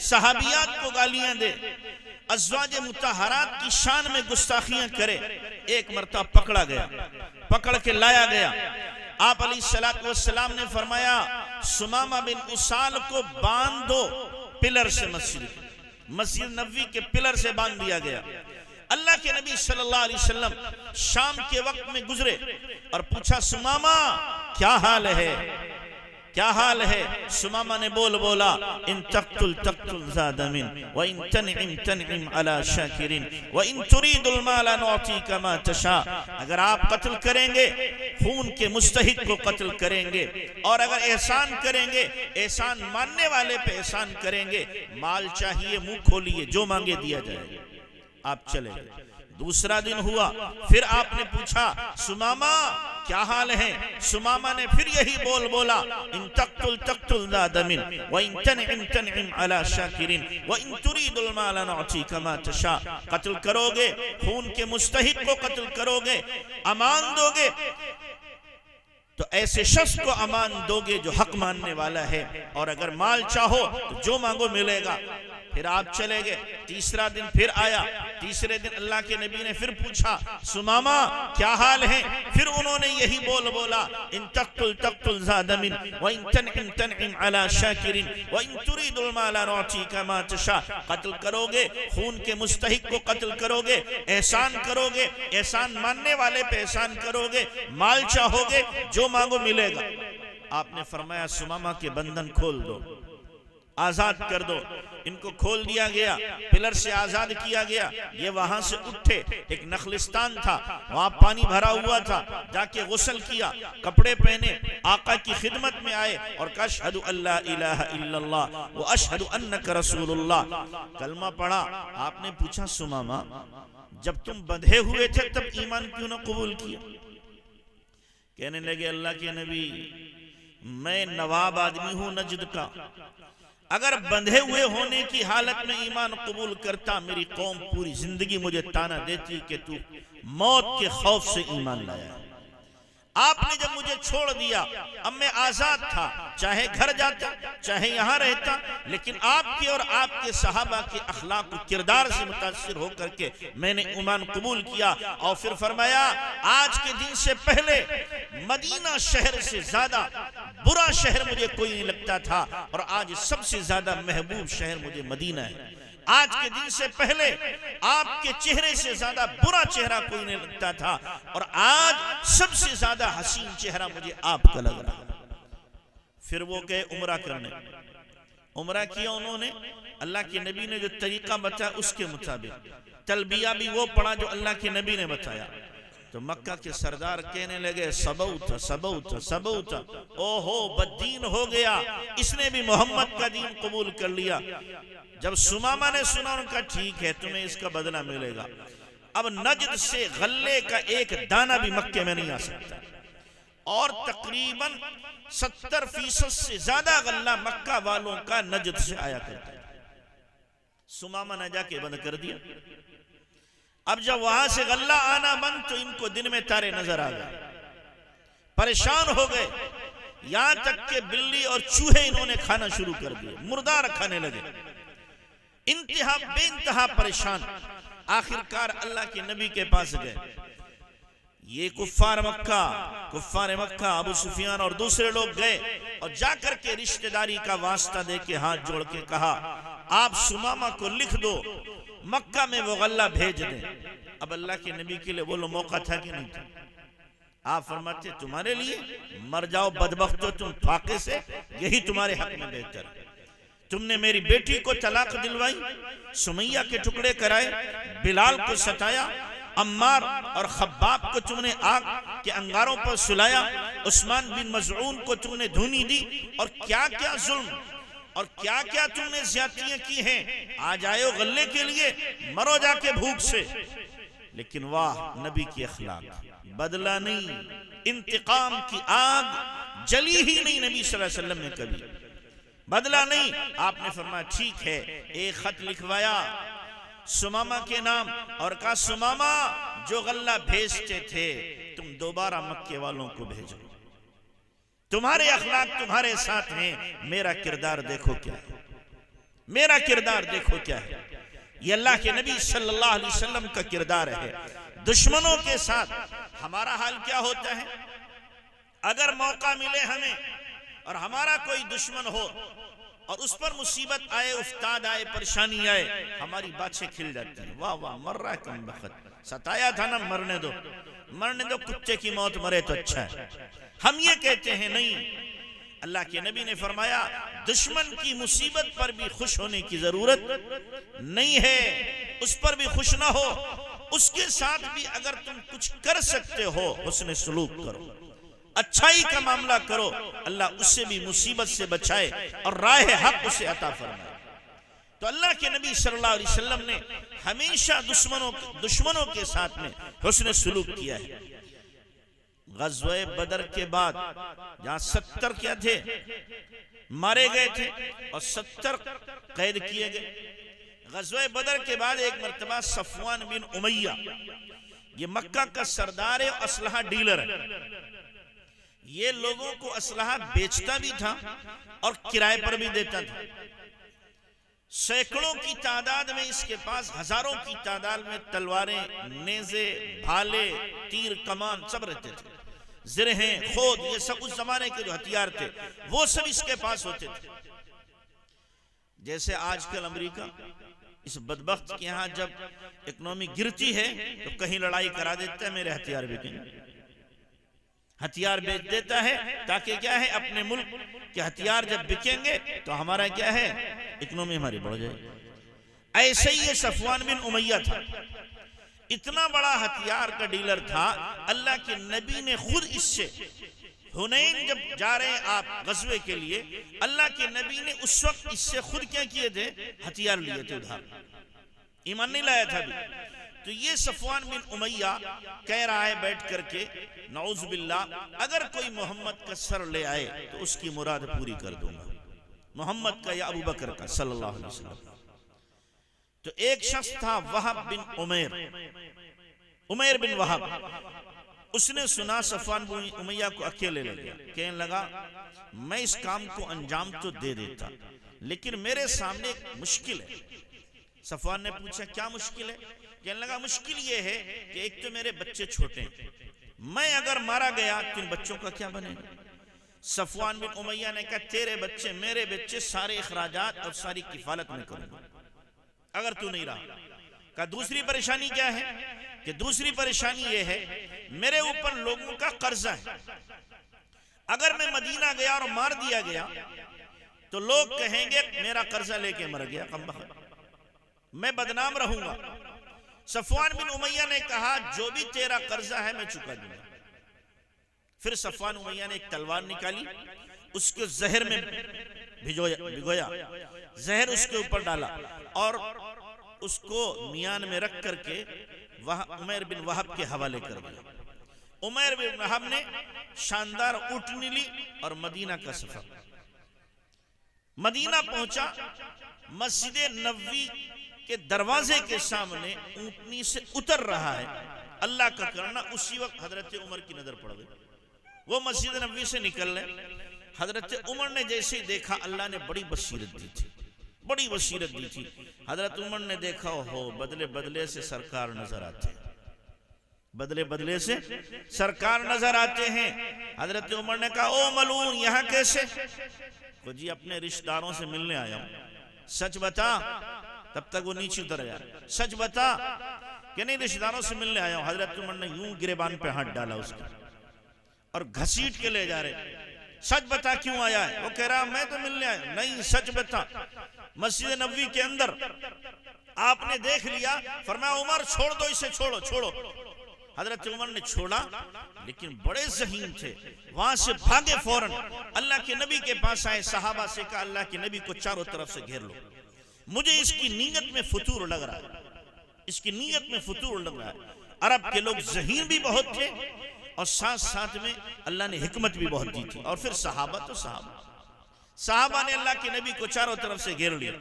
[SPEAKER 1] सहाबियात को गालियां दे, अज़वाज मुतहरात की शान में गुस्ताखियां करे। एक मर्तबा पकड़ा गया, पकड़ के लाया गया। आप अलैहिस्सलातु वस्सलाम ने फरमाया, सुमामा बिन उसाल को बांध दो पिलर से, मस्जिद नबवी के पिलर से बांध दिया गया। अल्लाह के नबी सल्लल्लाहु अलैहि वसल्लम शाम के वक्त में गुजरे और पूछा, सुमामा क्या हाल है, क्या हाल है? सुमामा ने बोला, इन तक्तुल ज़ादमिन व इन तनइम अला शाकिरिन व इन तुरीदुल माला नुअतीका मा तशा। अगर आप कत्ल करेंगे, खून के मुस्तहिक को कत्ल करेंगे, और अगर एहसान करेंगे, एहसान मानने वाले पे एहसान करेंगे, माल चाहिए मुंह खोलिए, जो मांगे दिया जाएगा। आप चले गए। दूसरा दिन हुआ, फिर आपने पूछा, सुमामा क्या हाल है? सुमामा ने फिर यही बोला, इन तक्तुल ज़ादमिन व इन तनइम अला शाकिरिन व इन तुरीदुल माला नुअतीका मा तशा। कत्ल करोगे, खून के मुस्तहिक को कत्ल करोगे, अमान दोगे, तो ऐसे शख्स को अमान दोगे जो हक मानने वाला है, और अगर माल चाहो तो जो मांगो मिलेगा। फिर आप चले गए। तीसरा दिन फिर आया। तीसरे दिन अल्लाह के नबी ने फिर पूछा, सुमामा क्या हाल है? फिर उन्होंने यही बोला, इन तक्तुल ज़ादमिन व इन तनइम अला शाकिरिन व इन तुरीदुल माला नुअतीका मा तशा। कत्ल करोगे, खून के मुस्तहिक को कत्ल करोगे, एहसान करोगे, एहसान मानने वाले पे एहसान करोगे, माल चाहोगे, जो मांगो मिलेगा। आपने फरमाया, सुमामा के बंधन खोल दो, आजाद कर दो। इनको खोल दिया गया, पिलर से आजाद किया गया। ये वहां से उठे, एक नखलिस्तान था, वहां पानी भरा हुआ था, जाके गुस्ल किया, कपड़े पहने, आका की खिदमत में आए और कहा, अशहदु अल्ला इलाहा इल्लल्लाह व अशहदु अन्नका रसूलुल्लाह, कलमा पढ़ा। आपने पूछा, सुमामा जब तुम बंधे हुए थे तब ईमान क्यों न कबूल किया? कहने लगे, अल्लाह के नबी, मैं नवाब आदमी हूं नजद का, अगर बंधे हुए होने की हालत में ईमान कबूल करता, मेरी कौम पूरी जिंदगी मुझे ताना देती कि तू मौत के खौफ से ईमान लाया। आपने जब मुझे छोड़ दिया, अब मैं आजाद था, चाहे घर जाता, चाहे यहाँ रहता, लेकिन आपके और आपके सहाबा के अखलाक और किरदार से मुतासिर होकर के मैंने ईमान कबूल किया। और फिर फरमाया, आज के दिन से पहले मदीना शहर से ज्यादा बुरा शहर मुझे कोई नहीं लगता था, और आज सबसे ज्यादा महबूब शहर मुझे मदीना है। आज के दिन से पहले आपके चेहरे से ज्यादा बुरा चेहरा कोई नहीं लगता था, और आज सबसे ज्यादा हसीन चेहरा मुझे आपका लग रहा है। फिर वो गए उम्रा करने, उम्रा किया उन्होंने, अल्लाह के नबी ने जो तरीका बताया उसके मुताबिक, तलबिया भी वो पढ़ा जो अल्लाह के नबी ने बताया। तो मक्का के सरदार कहने लगे सबौत सबौत सबौत, ओहो बददीन हो गया, इसने भी मोहम्मद का दीन कबूल कर लिया। जब सुमामा ने सुना, उनका ठीक है तुम्हें इसका बदला मिलेगा। अब नजद से गल्ले का एक दाना भी मक्के में नहीं आ सकता, और तकरीबन 70% से ज्यादा गल्ला मक्का वालों का नजद से आया करता है। सुमामा ने जाके बंद कर दिया। अब जब वहां से गल्ला आना बंद, तो इनको दिन में तारे नजर आ गए, परेशान हो गए, यहां तक के बिल्ली और चूहे इन्होंने खाना शुरू कर दिए, मुर्दार खाने लगे, इंतहा बेइंतहा परेशान। आखिरकार अल्लाह के नबी के पास गए। ये कुफ्फार मक्का अबू सुफियान और दूसरे लोग गए और जाकर के रिश्तेदारी का वास्ता दे के हाथ जोड़ के कहा, आप सुमामा को लिख दो, मक्का में वो गल्ला भेज दें। अब अल्लाह के नबी के लिए बोलो मौका था कि नहीं था? आप फरमाते तुम्हारे लिए मर जाओ बदबख्तो तुम फाके से, यही तुम्हारे हक में बेहतर है। तुमने मेरी बेटी को तलाक दिलवाई, सुमैया के टुकड़े कराए, बिलाल को सताया, अम्मार और खब्बाब को तुमने आग के अंगारों पर सुलाया, उस्मान बिन मज़ऊन को तुमने धूनी दी, और क्या क्या जुल्म और क्या क्या तुमने ज्यादतियां की हैं। आज आयो गल्ले के लिए, मरो जाके भूख से। लेकिन वाह नबी की अखलाक, बदला नहीं, इंतकाम की आग जली ही नहीं नबी सल्लल्लाहु अलैहि वसल्लम ने कभी, बदला नहीं। आपने फरमाया ठीक है, एक खत लिखवाया सुमामा के नाम और कहा सुमामा जो गल्ला भेजते थे तुम दोबारा मक्के वालों को भेजो, तुम्हारे अखलाक तुम्हारे साथ हैं, मेरा किरदार देखो क्या है, मेरा किरदार देखो क्या है। ये अल्लाह के नबी सल्लल्लाहु अलैहि वसल्लम का किरदार है। दुश्मनों के साथ हमारा हाल क्या होता है? अगर मौका मिले हमें और हमारा कोई दुश्मन हो और उस पर मुसीबत आए, उफ्ताद आए, परेशानी आए, हमारी बातें खिल जाती हैं, वाह वाह मर रहा है कम बखत, सताया था ना, मरने दो, मरने दो, कुत्ते की मौत मरे तो अच्छा है। हम ये कहते हैं नहीं, अल्लाह के नबी ने फरमाया दुश्मन की मुसीबत पर भी खुश होने की जरूरत नहीं है, उस पर भी खुश ना हो, उसके साथ भी अगर तुम कुछ कर सकते हो उसने सलूक करो, अच्छाई का मामला करो, अल्लाह उससे भी मुसीबत से बचाए और राह हक उसे अता फरमाए। तो अल्लाह के नबी सल्लल्लाहु अलैहि वसल्लम ने हमेशा दुश्मनों के साथ में हुस्न सलूक किया है। गज़वे बदर के बाद जहां 70 क्या थे मारे गए थे और 70 कैद किए गए। गज़वे बदर के बाद एक मर्तबा सफवान बिन उमैया, ये मक्का का सरदार है, असलहा डीलर है, ये लोगों को असलहा बेचता भी था और किराए पर भी देता था। सैकड़ों की तादाद में इसके पास, हजारों की तादाद में तलवारें, नेज़े, भाले, तीर, कमान सब रहते थे, ज़िरहें, खोद, ये सब उस जमाने के जो हथियार थे वो सब इसके पास होते थे। जैसे आजकल अमेरिका इस बदबख्त के यहाँ जब इकोनॉमी गिरती है तो कहीं लड़ाई करा देता है, मेरे हथियार बिकेंगे, हथियार बेच देता है ताकि क्या है अपने मुल्क के हथियार जब बिकेंगे तो हमारा क्या है इकोनॉमी हमारी बढ़ जाएगी। ऐसे ही ये सफवान बिन उमैया था, इतना बड़ा हथियार का डीलर था। अल्लाह के नबी ने खुद इससे, हुनैन जब जा रहे हैं आप गज़वे के लिए, अल्लाह के नबी ने उस वक्त इससे खुद क्या किए थे, हथियार लिए थे उधार, ईमान नहीं लाया था अभी। तो ये सफवान बिन उमैया कह रहा है बैठ करके, नऊज़ बिल्लाह, अगर कोई मोहम्मद का सर ले आए तो उसकी मुराद पूरी कर दूंगा, मोहम्मद का या अबू बकर का सल्लल्लाहु अलैहि वसल्लम। तो एक शख्स था वहाब बिन उमैर बिन वहाब, उसने सुना सफवान बिन उमैया को अकेले ले गया, कहने लगा मैं इस काम को अंजाम तो दे देता लेकिन मेरे सामने एक मुश्किल है। सफवान ने पूछा क्या मुश्किल है? कहने लगा मुश्किल ये है कि एक तो मेरे बच्चे छोटे हैं, मैं अगर मारा गया तो इन बच्चों का क्या बनेगा? सफवान बिन उमैया ने कहा तेरे बच्चे मेरे बच्चे सारे इखराजात और सारी किफालत में करूंगा, अगर तू नहीं रहा। कहा दूसरी परेशानी क्या है? कि दूसरी परेशानी यह है मेरे ऊपर लोगों का कर्जा है, अगर मैं मदीना गया और मार दिया गया तो लोग कहेंगे मेरा कर्जा लेके मर गया, कमबख्त, मैं बदनाम रहूंगा। सफवान बिन उमैया ने कहा जो भी तेरा कर्जा है मैं चुका दूंगा। फिर सफवान उमैया ने एक तलवार निकाली, उसके जहर में भिगोया, जहर उसके ऊपर डाला और उसको मियान में रख करके वह उमैर बिन वहाब के हवाले कर दिया। उमैर बिन वहाब ने शानदार ऊँटनी ली और मदीना का सफर। मदीना पहुंचा, मस्जिद नबवी के दरवाजे के सामने ऊँटनी से उतर रहा है। अल्लाह का करना उसी वक्त हजरत उमर की नजर पड़ गई। वो मस्जिद नबवी से निकल रहे, हजरत उमर ने जैसे ही देखा, अल्लाह ने बड़ी बसीरत दी थी, बड़ी बसीरत दी थी। हजरत उमर ने देखा, हो बदले बदले से सरकार नजर आते हैं, बदले बदले से सरकार नजर आते हैं। हजरत उमर ने कहा, ओ मलून यहाँ कैसे? तो जी अपने रिश्तेदारों से मिलने आया हूं, सच बता। तब तक वो नीचे उतर गया, सच बता। कि नहीं रिश्तेदारों से मिलने आया हूं। हजरत उमर ने यूं गिरेबान पे हाथ डाला उसका और घसीट के ले जा रहे, सच बता क्यों आया है? वो कह रहा मैं तो मिलने आया। नहीं सच बता। मस्जिद नबवी के अंदर आपने देख लिया, फरमाया उमर छोड़ दो इसे, छोड़ो छोड़ो। हजरत उमर ने छोड़ा, लेकिन बड़े ज़हीन थे, वहां से भागे, फौरन अल्लाह के नबी के पास आए। सहाबा से कहा अल्लाह के नबी को चारों तरफ से घेर लो, मुझे इसकी नीयत में फतूर लग रहा है, इसकी नीयत में फतूर लग रहा है। अरब के लोग ज़हीन भी बहुत थे और साथ साथ में अल्लाह ने हिकमत भी बहुत दी थी। और फिर सहाबा तो सहाबा ने अल्लाह के नबी को चारों तरफ से घेर लिया।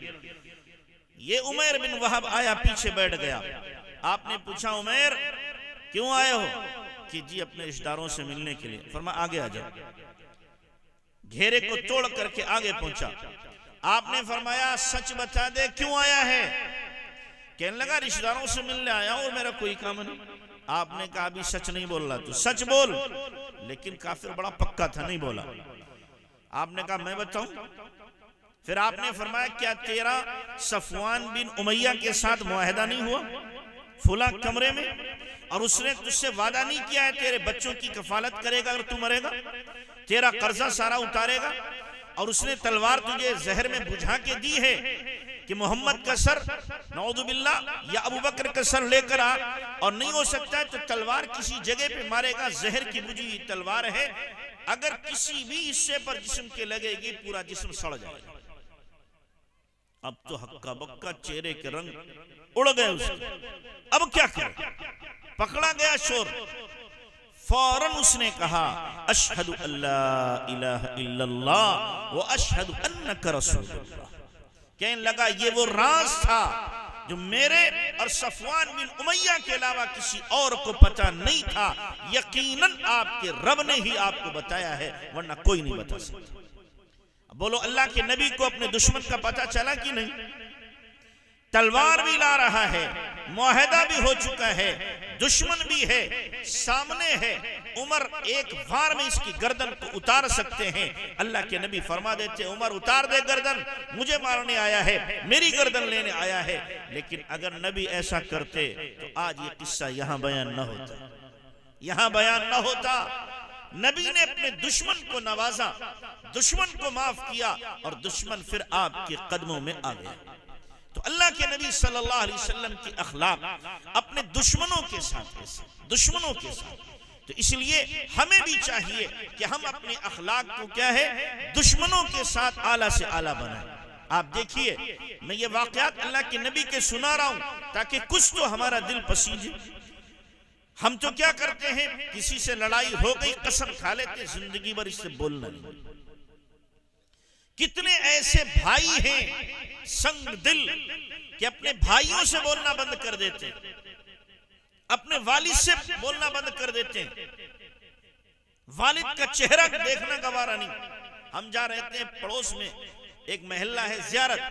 [SPEAKER 1] ये उमैर बिन वहाब आया, पीछे बैठ गया। आपने पूछा उमैर क्यों आए हो? कि जी अपने रिश्तेदारों से मिलने के लिए। फरमाया आगे आ जाओ। घेरे को तोड़ करके आगे पहुंचा। आपने फरमाया सच बता दे क्यों आया है? कहने लगा रिश्तेदारों से मिलने आया और मेरा कोई काम नहीं। आपने कहा अभी सच नहीं बोल रहा, तू सच बोल। लेकिन काफिर बड़ा पक्का था, नहीं बोला। आपने कहा मैं बताऊं? फिर आपने फरमाया क्या तेरा सफवान बिन उमैया के साथ मुआहदा नहीं हुआ फुला कमरे में, और उसने तुझसे वादा नहीं किया है तेरे बच्चों की कफालत करेगा अगर तू मरेगा, तेरा कर्जा सारा उतारेगा, और उसने तलवार तुझे जहर में बुझा के दी है कि मोहम्मद का सर नौजुबिल्लाह या अबू बकर का सर लेकर आ, और नहीं हो सकता है तो तलवार किसी जगह पे मारेगा, जहर की बुझी हुई तलवार है, अगर किसी भी हिस्से पर जिस्म के लगेगी पूरा जिस्म सड़ जाएगा। अब तो हक्का बक्का चेहरे के रंग उड़ गए उसके। अब क्या करे? पकड़ा गया शोर। फौरन उसने कहा अशहदु अल्ला इलाहा इल्लल्लाह व अशहदु अन्नका रसूलुल्लाह। कहने लगा ये वो राज था जो मेरे और सफवान बिन उमैया के अलावा किसी और को पता नहीं था। यकीनन आपके रब ने ही आपको बताया है, वरना कोई नहीं बता सकता। बोलो अल्लाह के नबी को अपने दुश्मन का पता चला कि नहीं? तलवार भी ला रहा है, मुआहदा भी हो चुका है, दुश्मन भी है, सामने है। उमर एक वार में इसकी गर्दन को उतार सकते हैं। अल्लाह के नबी फरमा देते उमर उतार दे गर्दन, मुझे मारने आया है, मेरी गर्दन लेने आया है। लेकिन अगर नबी ऐसा करते तो आज ये किस्सा यहां बयान न होता, यहां बयान न होता। नबी ने अपने दुश्मन को नवाजा, दुश्मन को माफ किया, और दुश्मन फिर आपके कदमों में आ गया। तो अल्लाह के नबी सल्लल्लाहु अलैहि वसल्लम की अखलाक अपने दुश्मनों के साथ, दुश्मनों के साथ। तो इसलिए हमें भी चाहिए कि हम अपने अखलाक को क्या है, दुश्मनों के साथ आला से आला बनाएं। आप देखिए, मैं ये वाकयात अल्लाह के नबी के सुना रहा हूं ताकि कुछ तो हमारा दिल पसीजे। हम तो क्या करते हैं, किसी से लड़ाई हो गई कसम खा लेते, जिंदगी भर इससे बोलना नहीं। कितने ऐसे भाई हैं संग दिल कि अपने भाइयों से बोलना बंद कर देते, अपने वालिद से बोलना बंद कर देते, वालिद का चेहरा देखना गवारा नहीं। हम जा रहे थे पड़ोस में, एक महल्ला है ज़ियारत,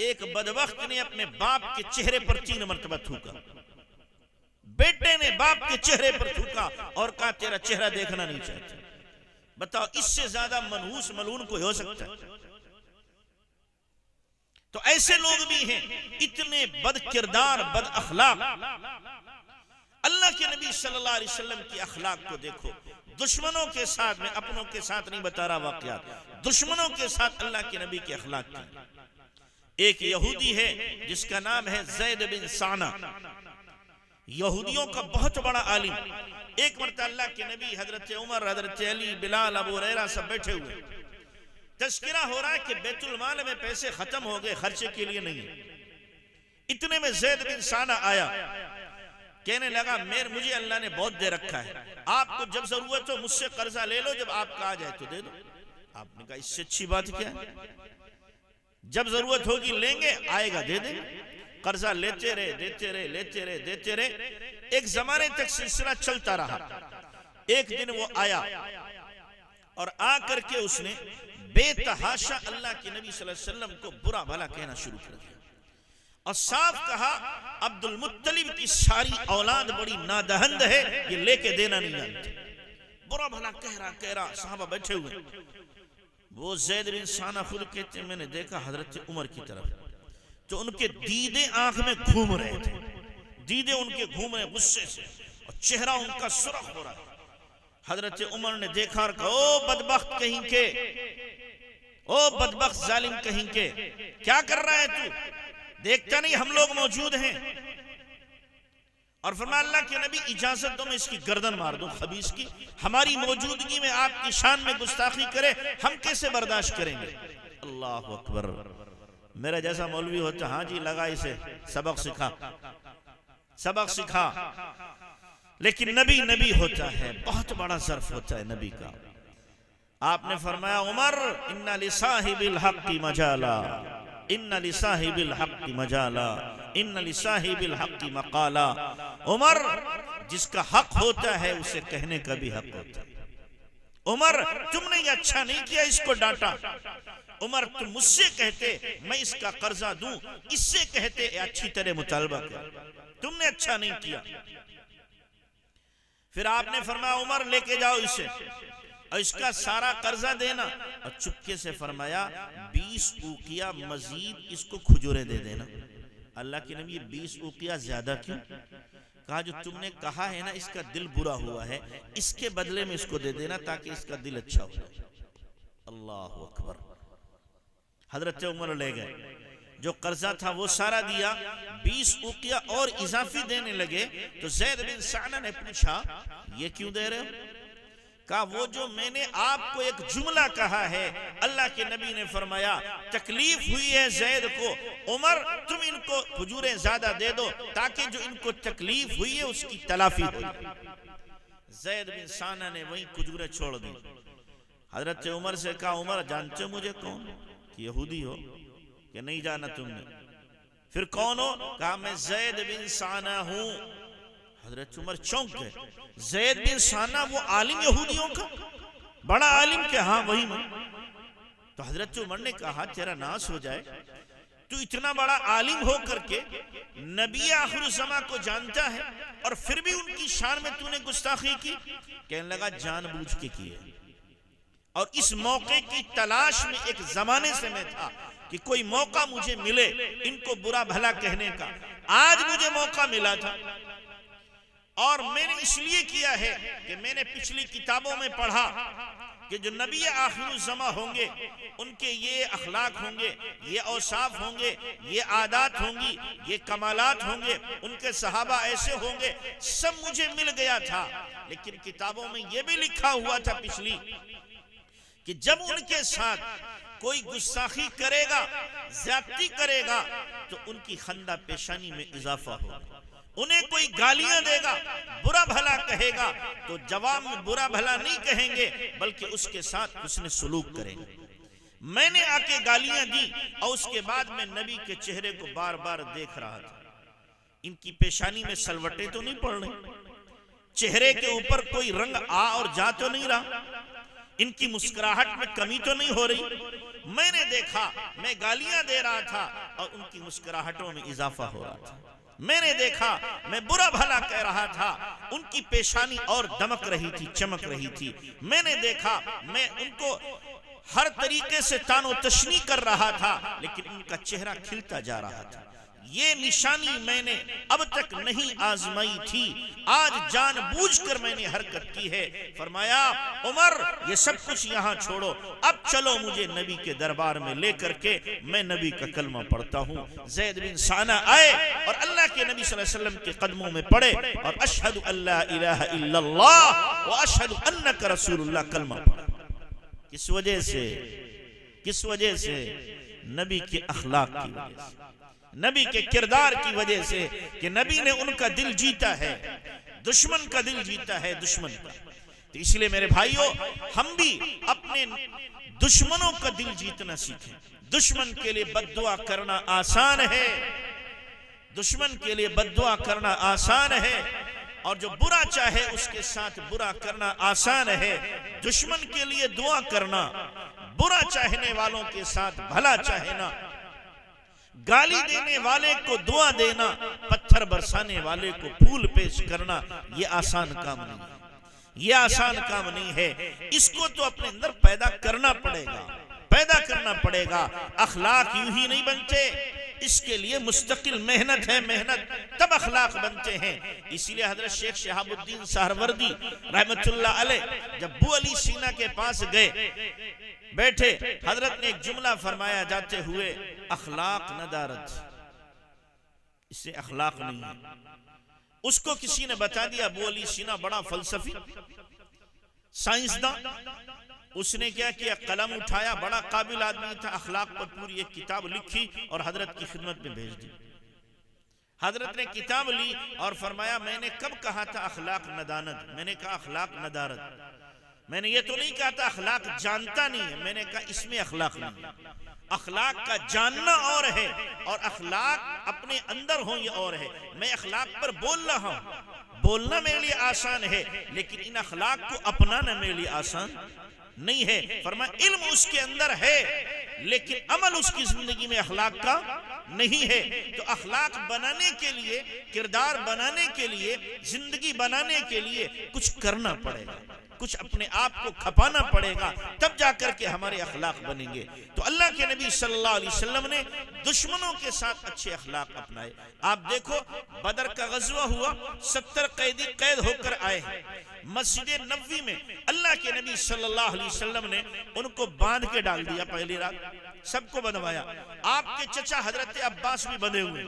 [SPEAKER 1] एक बदबख्त ने अपने बाप के चेहरे पर 3 मरतबा थूका। बेटे ने बाप के चेहरे पर थूका और कहा तेरा चेहरा देखना नहीं चाहता। बताओ इससे ज्यादा मनहूस मलून कोई हो सकता है? तो ऐसे लोग भी हैं इतने बद किरदार, बद अखलाक। अल्लाह के नबी सल्लल्लाहु अलैहि वसल्लम की अखलाक को देखो, दुश्मनों के साथ, में अपनों के साथ नहीं बता रहा वाकयात, दुश्मनों के साथ अल्लाह के नबी की अखलाक की। एक यहूदी है जिसका नाम है ज़ैद बिन साना, यहूदियों का बहुत बड़ा आलिम। एक मरतबा अल्लाह के नबी, हजरत उमर, हजरत अली, बिलाल, अबू हुरैरा सब बैठे हुए, तज़किरा हो रहा है कि बैतुल माल में पैसे खत्म हो गए, खर्चे के लिए नहीं है। इतने में ज़ैद बिन साना आया, कहने लगा मुझे अल्लाह ने बहुत दे रखा है, आपको जब जरूरत हो मुझसे कर्जा ले लो, जब आपका आ जाए तो दे दो। आपने कहा इससे अच्छी बात क्या है, जब जरूरत होगी लेंगे, आएगा दे देंगे। कर्जा लेते रहे, देते रहे, लेते रहे, देते रहे, एक जमाने तक सिलसिला चलता रहा। एक दिन वो आया और आकर के उसने बेतहाशा अल्लाह के नबी सल्लल्लाहु अलैहि वसल्लम को बुरा भला कहना शुरू कर दिया और साफ कहा अब्दुल मुत्तलिब की सारी औलाद बड़ी नादहंद है, ये लेके देना नहीं जानते। बुरा भला कह रहा, साहबा बैठे हुए। वो ज़ैद बिन साना खुद कहते, मैंने देखा हजरत उमर की तरफ, तो उनके दीदे आंख में घूम रहे थे, दीदे उनके घूम रहे गुस्से से, और चेहरा उनका सुर्ख हो रहा है। हजरत उमर ने देखा और कहा, ओ बदबख्त कहीं के, ओ बदबख्त जालिम कहीं के, क्या कर रहा है तू, देखता नहीं हम लोग मौजूद हैं। और फरमाया अल्लाह के नबी इजाजत दो मैं इसकी गर्दन मार दूं, खबीस की, हमारी मौजूदगी में आपकी शान में गुस्ताखी करे, हम कैसे बर्दाश्त करेंगे। अल्लाह अकबर। मेरा जैसा मौलवी होता, हाँ जी लगा इसे, सबक सिखा, सबक सिखा। लेकिन नबी नबी होता है, बहुत बड़ा ज़र्फ होता है नबी का। आपने फरमाया उमर इन्ना लिसाहिबिल हक़्क़ि मजाला, इन्ना लिसाहिबिल हक़्क़ि मजाला, इन्ना लिसाहिबिल हक़्क़ि मक़ाला। उमर जिसका हक होता है उसे कहने का भी हक होता है। उमर तुमने ये अच्छा नहीं किया, इसको डांटा। उमर तुम मुझसे कहते मैं इसका कर्जा दूं, इससे कहते अच्छी तरह मुतालबा कर, तुमने अच्छा नहीं किया। फिर आपने फरमाया उमर लेके जाओ इसे और इसका सारा कर्जा देना, और चुपके से फरमाया 20 उकिया मजीद इसको खजूरें दे देना। अल्लाह के नबी 20 उकिया ज्यादा क्यों? कहा जो तुमने कहा है ना इसका दिल बुरा हुआ है, इसके बदले में इसको दे देना ताकि इसका दिल अच्छा हो जाए। अल्लाह अकबर। हजरत उमर ले गए, जो कर्जा था वो सारा दिया, 20 उकिया और इजाफी देने लगे। तो ज़ैद बिन साना ने पूछा ये क्यों दे रहे हो? कहा वो जो मैंने आपको एक जुमला कहा है, अल्लाह के नबी ने फरमाया तकलीफ हुई है ज़ैद को, उमर तुम इनको खजूरें ज्यादा दे दो ताकि जो इनको तकलीफ हुई है उसकी तलाफी हो। ज़ैद बिन साना ने वही खजूरें छोड़ दी। हजरत उमर से कहा उमर जानते हो मुझे कौन, कि यहूदी हो? कि नहीं जाना तुमने। फिर कौन हो? कहा मैं ज़ैद बिन साना हूं। हजरत उमर चौंक गए, ज़ैद बिन साना वो आलिम यहूदियों का बड़ा आलिम के? हाँ वही मैं। तो हजरत उमर ने कहा तेरा नाश हो जाए, तू इतना बड़ा आलिम हो करके नबी आखिरुज़्ज़मा को जानता है और फिर भी उनकी शान में तूने गुस्ताखी की। कहने लगा जानबूझ के किए, और इस मौके की तलाश में एक जमाने से मैं था कि कोई मौका मुझे मिले इनको बुरा भला कहने का। आज मुझे मौका मिला था और मैंने इसलिए किया है कि मैंने पिछली किताबों में पढ़ा कि जो नबी आखिरुज़्ज़मा होंगे उनके ये अखलाक होंगे, ये औसाफ होंगे, ये आदात होंगी, ये कमालात होंगे, उनके सहाबा ऐसे होंगे, सब मुझे मिल गया था। लेकिन किताबों में ये भी लिखा हुआ था पिछली कि जब उनके साथ कोई गुस्ताखी करेगा, ज्यादती करेगा, तो उनकी खंदा पेशानी में इजाफा होगा। उन्हें कोई गालियां देगा, बुरा भला कहेगा, तो जवाब में बुरा भला नहीं कहेंगे बल्कि उसके साथ उसने सुलूक करेंगे। मैंने आके गालियां दी और उसके बाद मैं नबी के चेहरे को बार बार देख रहा था। इनकी पेशानी में सलवटे तो नहीं पड़ रही, चेहरे के ऊपर कोई रंग आ और जा तो नहीं रहा, इनकी मुस्कुराहट में कमी तो नहीं हो रही। मैंने देखा, मैं गालियां दे रहा था और उनकी मुस्कुराहटों में इजाफा हो रहा था। मैंने देखा, मैं बुरा भला कह रहा था, उनकी पेशानी और दमक रही थी, चमक रही थी। मैंने देखा, मैं उनको हर तरीके से तानो तशनी कर रहा था, लेकिन उनका चेहरा खिलता जा रहा था। ये निशानी मैंने अब तक नहीं आजमाई थी, आज जानबूझकर मैंने हरकत की है। फरमाया उमर ये सब कुछ यहाँ छोड़ो, अब चलो मुझे नबी के दरबार में लेकर के, मैं नबी का कलमा पढ़ता हूँ। ज़ैद बिन साना आए और अल्लाह के नबी सल्लल्लाहु अलैहि वसल्लम के कदमों में पड़े और अशहदु अल्ला इलाहा इल्लल्लाह व अशहदु अन्नका रसूलुल्लाह कलमा पढ़ा। किस वजह से? किस वजह से? नबी के अखलाक की वजह से, नबी के किरदार की वजह से, कि नबी ने उनका दिल जीता है, दुश्मन का दिल जीता है, दुश्मन का। तो इसलिए मेरे भाइयों, हम भी अपने दुश्मनों का दिल जीतना सीखें। दुश्मन के लिए बद्दुआ करना आसान है, दुश्मन के लिए बद्दुआ करना आसान है, और जो बुरा चाहे उसके साथ बुरा करना आसान है। दुश्मन के लिए दुआ करना, बुरा चाहने वालों के साथ भला चाहना, गाली देने वाले को दुआ देना, पत्थर बरसाने वाले को फूल पेश करना, ये आसान काम नहीं है, ये आसान काम नहीं है। इसको तो अपने अंदर पैदा करना पड़ेगा, पैदा करना पड़ेगा। अखलाक यूं ही नहीं बनते, इसके लिए मुस्तकिल मेहनत है, मेहनत तब अखलाक बनते हैं। इसीलिए हजरत शेख शहाबुद्दीन सहरवर्दी रहमतुल्लाह अलैह जब अबू अली सीना के पास गए, बैठे, हजरत ने एक जुमला फरमाया जाते हुए, अखलाक नदारत, इससे अखलाक नहीं है। उसको किसी ने बता दिया, अबू अली सीना बड़ा फलसफी साइंसदान, उसने क्या किया, कलम उठाया, बड़ा काबिल आदमी था, अखलाक पर पूरी एक किताब लिखी और हजरत की खिदमत में भेज दी। हजरत ने किताब ली और फरमाया, मैंने कब कहा था अखलाक नदानत? मैंने कहा अखलाक नदारत। मैंने ये तो नहीं कहा था अखलाक जानता नहीं है, मैंने कहा इसमें अखलाक नहीं है। अखलाक का जानना और है और अखलाक अपने अंदर हो ये और है। मैं अखलाक पर बोल रहा हूं, बोलना मेरे लिए आसान है, लेकिन इन अखलाक को अपनाना मेरे लिए आसान नहीं है। फरमाया इल्म उसके अंदर है, लेकिन अमल उसकी जिंदगी में अखलाक का नहीं है। तो अखलाक बनाने के लिए, किरदार बनाने के लिए, जिंदगी बनाने के लिए कुछ करना पड़ेगा, कुछ अपने आप को खपाना पड़ेगा, तब जाकर के हमारे अखलाक बनेंगे। तो अल्लाह के नबी सल्लल्लाहु अलैहि वसल्लम ने दुश्मनों के साथ अच्छे अखलाक अपनाए। आप देखो, बदर का गज़वा हुआ, 70 कैदी कैद होकर आए हैं। मस्जिद नबवी में अल्लाह के नबी सल्लल्लाहु अलैहि वसल्लम ने उनको बांध के डाल दिया। पहली रात सबको बंधवाया, आपके चचा हजरत अब्बास भी बंधे हुए।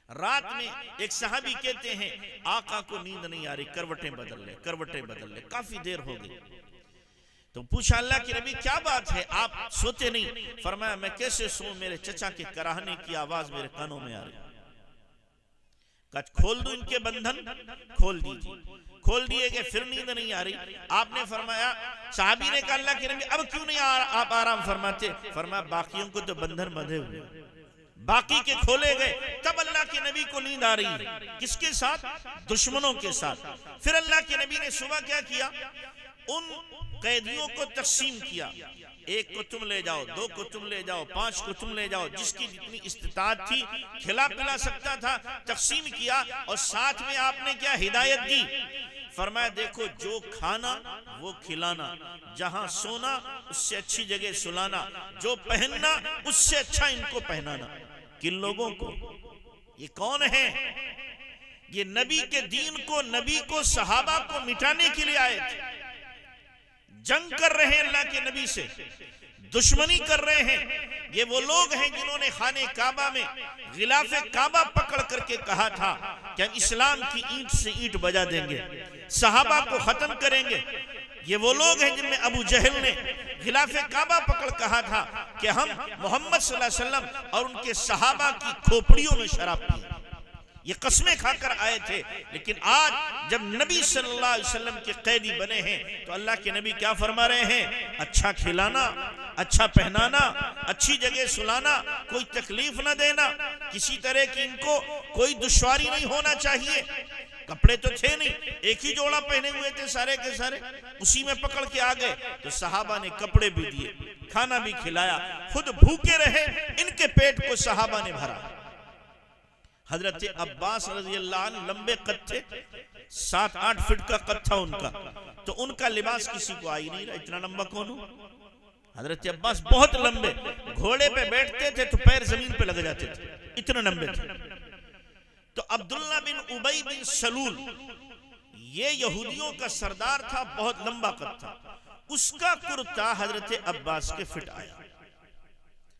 [SPEAKER 1] रात में एक सहाबी कहते हैं, आका को नींद नहीं आ रही, करवटें बदल ले, करवटें बदल ले। काफी देर हो गई तो पूछा अल्लाह के नबी क्या बात है, आप सोते नहीं? फरमाया मैं कैसे सोऊं, मेरे चचा के कराहने की आवाज मेरे कानों में आ रही। खोल दूं इनके बंधन? खोल दीजिए। खोल दिए गए, फिर नींद नहीं आ रही। आपने फरमाया, साहबी ने कहा अल्लाह के नबी अब क्यों नहीं आप आराम फरमाते? फरमाया बाकियों को तो बंधन बंधे हुए, बाकी के खोले गए, तब अल्लाह के नबी को नींद आ रही है। किसके साथ? दुश्मनों के साथ। फिर अल्लाह के नबी ने सुबह क्या किया, उन कैदियों को तकसीम किया। एक को तुम ले जाओ, दो को तुम ले जाओ, 5 को तुम ले जाओ, जिसकी जितनी इस्तिताअत थी, खिला पिला सकता था, तकसीम किया। और साथ में आपने क्या हिदायत दी? फरमाया देखो, जो खाना वो खिलाना, जहां सोना उससे अच्छी जगह सुलाना, जो पहनना उससे अच्छा इनको पहनाना। किन लोगों को? ये कौन है? ये नबी के दीन को, नबी को, सहाबा को मिटाने के लिए आए थे। जंग कर रहे हैं अल्लाह के नबी से, दुश्मनी कर रहे हैं। ये वो लोग हैं जिन्होंने खाने काबा में गिलाफे काबा पकड़ करके कहा था कि हम इस्लाम की ईंट से ईंट बजा देंगे, सहाबा को खत्म करेंगे। ये वो लोग हैं जिनमें अबू जहल ने गिलाफे काबा पकड़ कहा था कि हम मोहम्मद सल्लल्लाहु अलैहि वसल्लम और उनके सहाबा की खोपड़ियों में शराब पिए। ये कसमें खाकर आए थे। लेकिन आज जब नबी सल्लल्लाहु अलैहि वसल्लम के कैदी बने हैं, तो अल्लाह के नबी क्या फरमा रहे हैं? अच्छा खिलाना, अच्छा पहनाना, अच्छी जगह सुलाना, कोई तकलीफ ना देना, किसी तरह की इनको कोई दुश्वारी नहीं होना चाहिए। कपड़े तो थे नहीं, एक ही जोड़ा पहने हुए थे सारे के सारे, उसी में पकड़ के आ गए। तो सहाबा ने कपड़े भी दिए, खाना भी खिलाया, खुद भूखे रहे, इनके पेट को सहाबा ने भरा। हजरत अब्बास रज़ियल्लाहु अन्हु लंबे कद थे, 7-8 फीट का कद था उनका, तो उनका लिबास किसी को आ ही नहीं रहा, इतना लंबा कौन हो? हजरत अब्बास बहुत लंबे, घोड़े पे बैठते थे तो पैर जमीन पे लग जाते थे, इतने लंबे थे। तो अब्दुल्ला बिन उबई बिन सलूल ये यहूदियों का सरदार था, बहुत लंबा कद था, उसका कुर्ता हजरत अब्बास के फिट आया।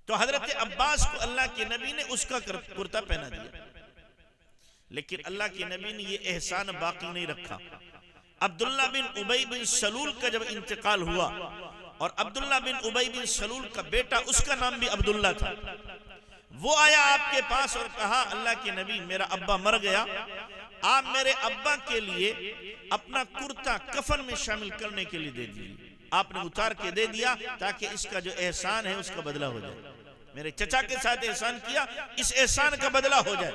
[SPEAKER 1] तो हजरत अब्बास को अल्लाह के नबी ने उसका कुर्ता पहना दिया। लेकिन अल्लाह के नबी ने ये एहसान बाकी नहीं रखा। अब्दुल्ला बिन उबई बिन सलूल का जब इंतकाल हुआ, और अब्दुल्ला बिन उबई बिन सलूल का बेटा, उसका नाम भी अब्दुल्ला था, वो आया आपके पास और कहा, अल्लाह के नबी मेरा अब्बा मर गया, आप मेरे अब्बा के लिए अपना कुर्ता कफन में शामिल करने के लिए दे दीजिए। आपने उतार के दे दिया ताकि इसका जो एहसान है उसका बदला हो जाए। मेरे चचा के साथ एहसान किया, इस एहसान का बदला हो जाए।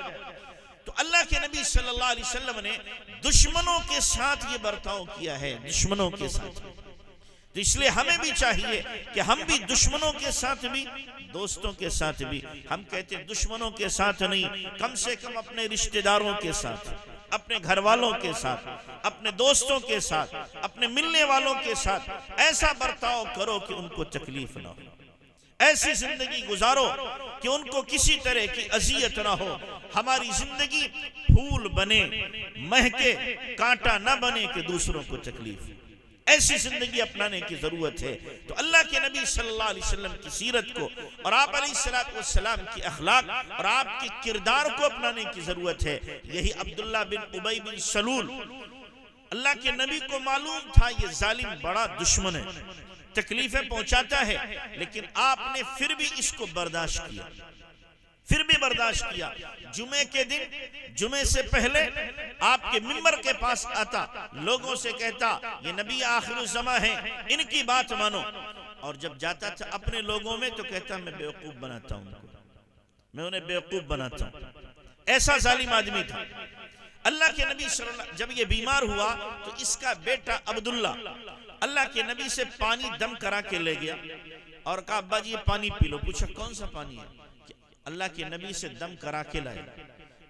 [SPEAKER 1] तो अल्लाह के नबी सल्लल्लाहु अलैहि वसल्लम ने दुश्मनों के साथ ये बर्ताव किया है, दुश्मनों के साथ। तो इसलिए हमें भी चाहिए कि हम भी दुश्मनों के साथ भी, दोस्तों के साथ भी, हम कहते हैं दुश्मनों के साथ नहीं, कम से कम अपने रिश्तेदारों के साथ, अपने घर वालों के साथ, अपने दोस्तों के साथ, अपने मिलने वालों के साथ ऐसा बर्ताव करो कि उनको तकलीफ ना हो, ऐसी जिंदगी गुजारो कि उनको किसी तरह की अजियत ना हो। हमारी जिंदगी फूल बने, महके, कांटा ना बने कि दूसरों को तकलीफ। ऐसी जिंदगी अपनाने की जरूरत है। तो अल्लाह के नबी सल्लल्लाहु अलैहि वसल्लम की सीरत को और आप अलैहिस्सलातु वस्सलाम की अखलाक और आपके किरदार को अपनाने की जरूरत है। यही अब्दुल्ला बिन उबई बिन सलूल, अल्लाह के नबी को मालूम था ये जालिम बड़ा दुश्मन है, तकलीफें पहुंचाता है, लेकिन आपने फिर भी इसको बर्दाश्त किया, फिर भी बर्दाश्त किया। जुमे के दिन, जुमे से पहले आपके मिंबर के पास आता, लोगों से कहता ये नबी आखिरुज़्ज़मा है, इनकी बात मानो। और जब जाता था अपने लोगों में तो कहता मैं बेवकूफ बनाता हूं उनको, मैं उन्हें बेवकूफ बनाता हूं। ऐसा जालिम आदमी था। अल्लाह के नबी सल्लल्लाहु, जब ये बीमार हुआ तो इसका बेटा अब्दुल्ला अल्लाह के नबी से पानी दम करा के ले गया और कहा अब्बा जी ये पानी पी लो। पूछा कौन सा पानी है? अल्लाह के नबी से दम करा के लाए।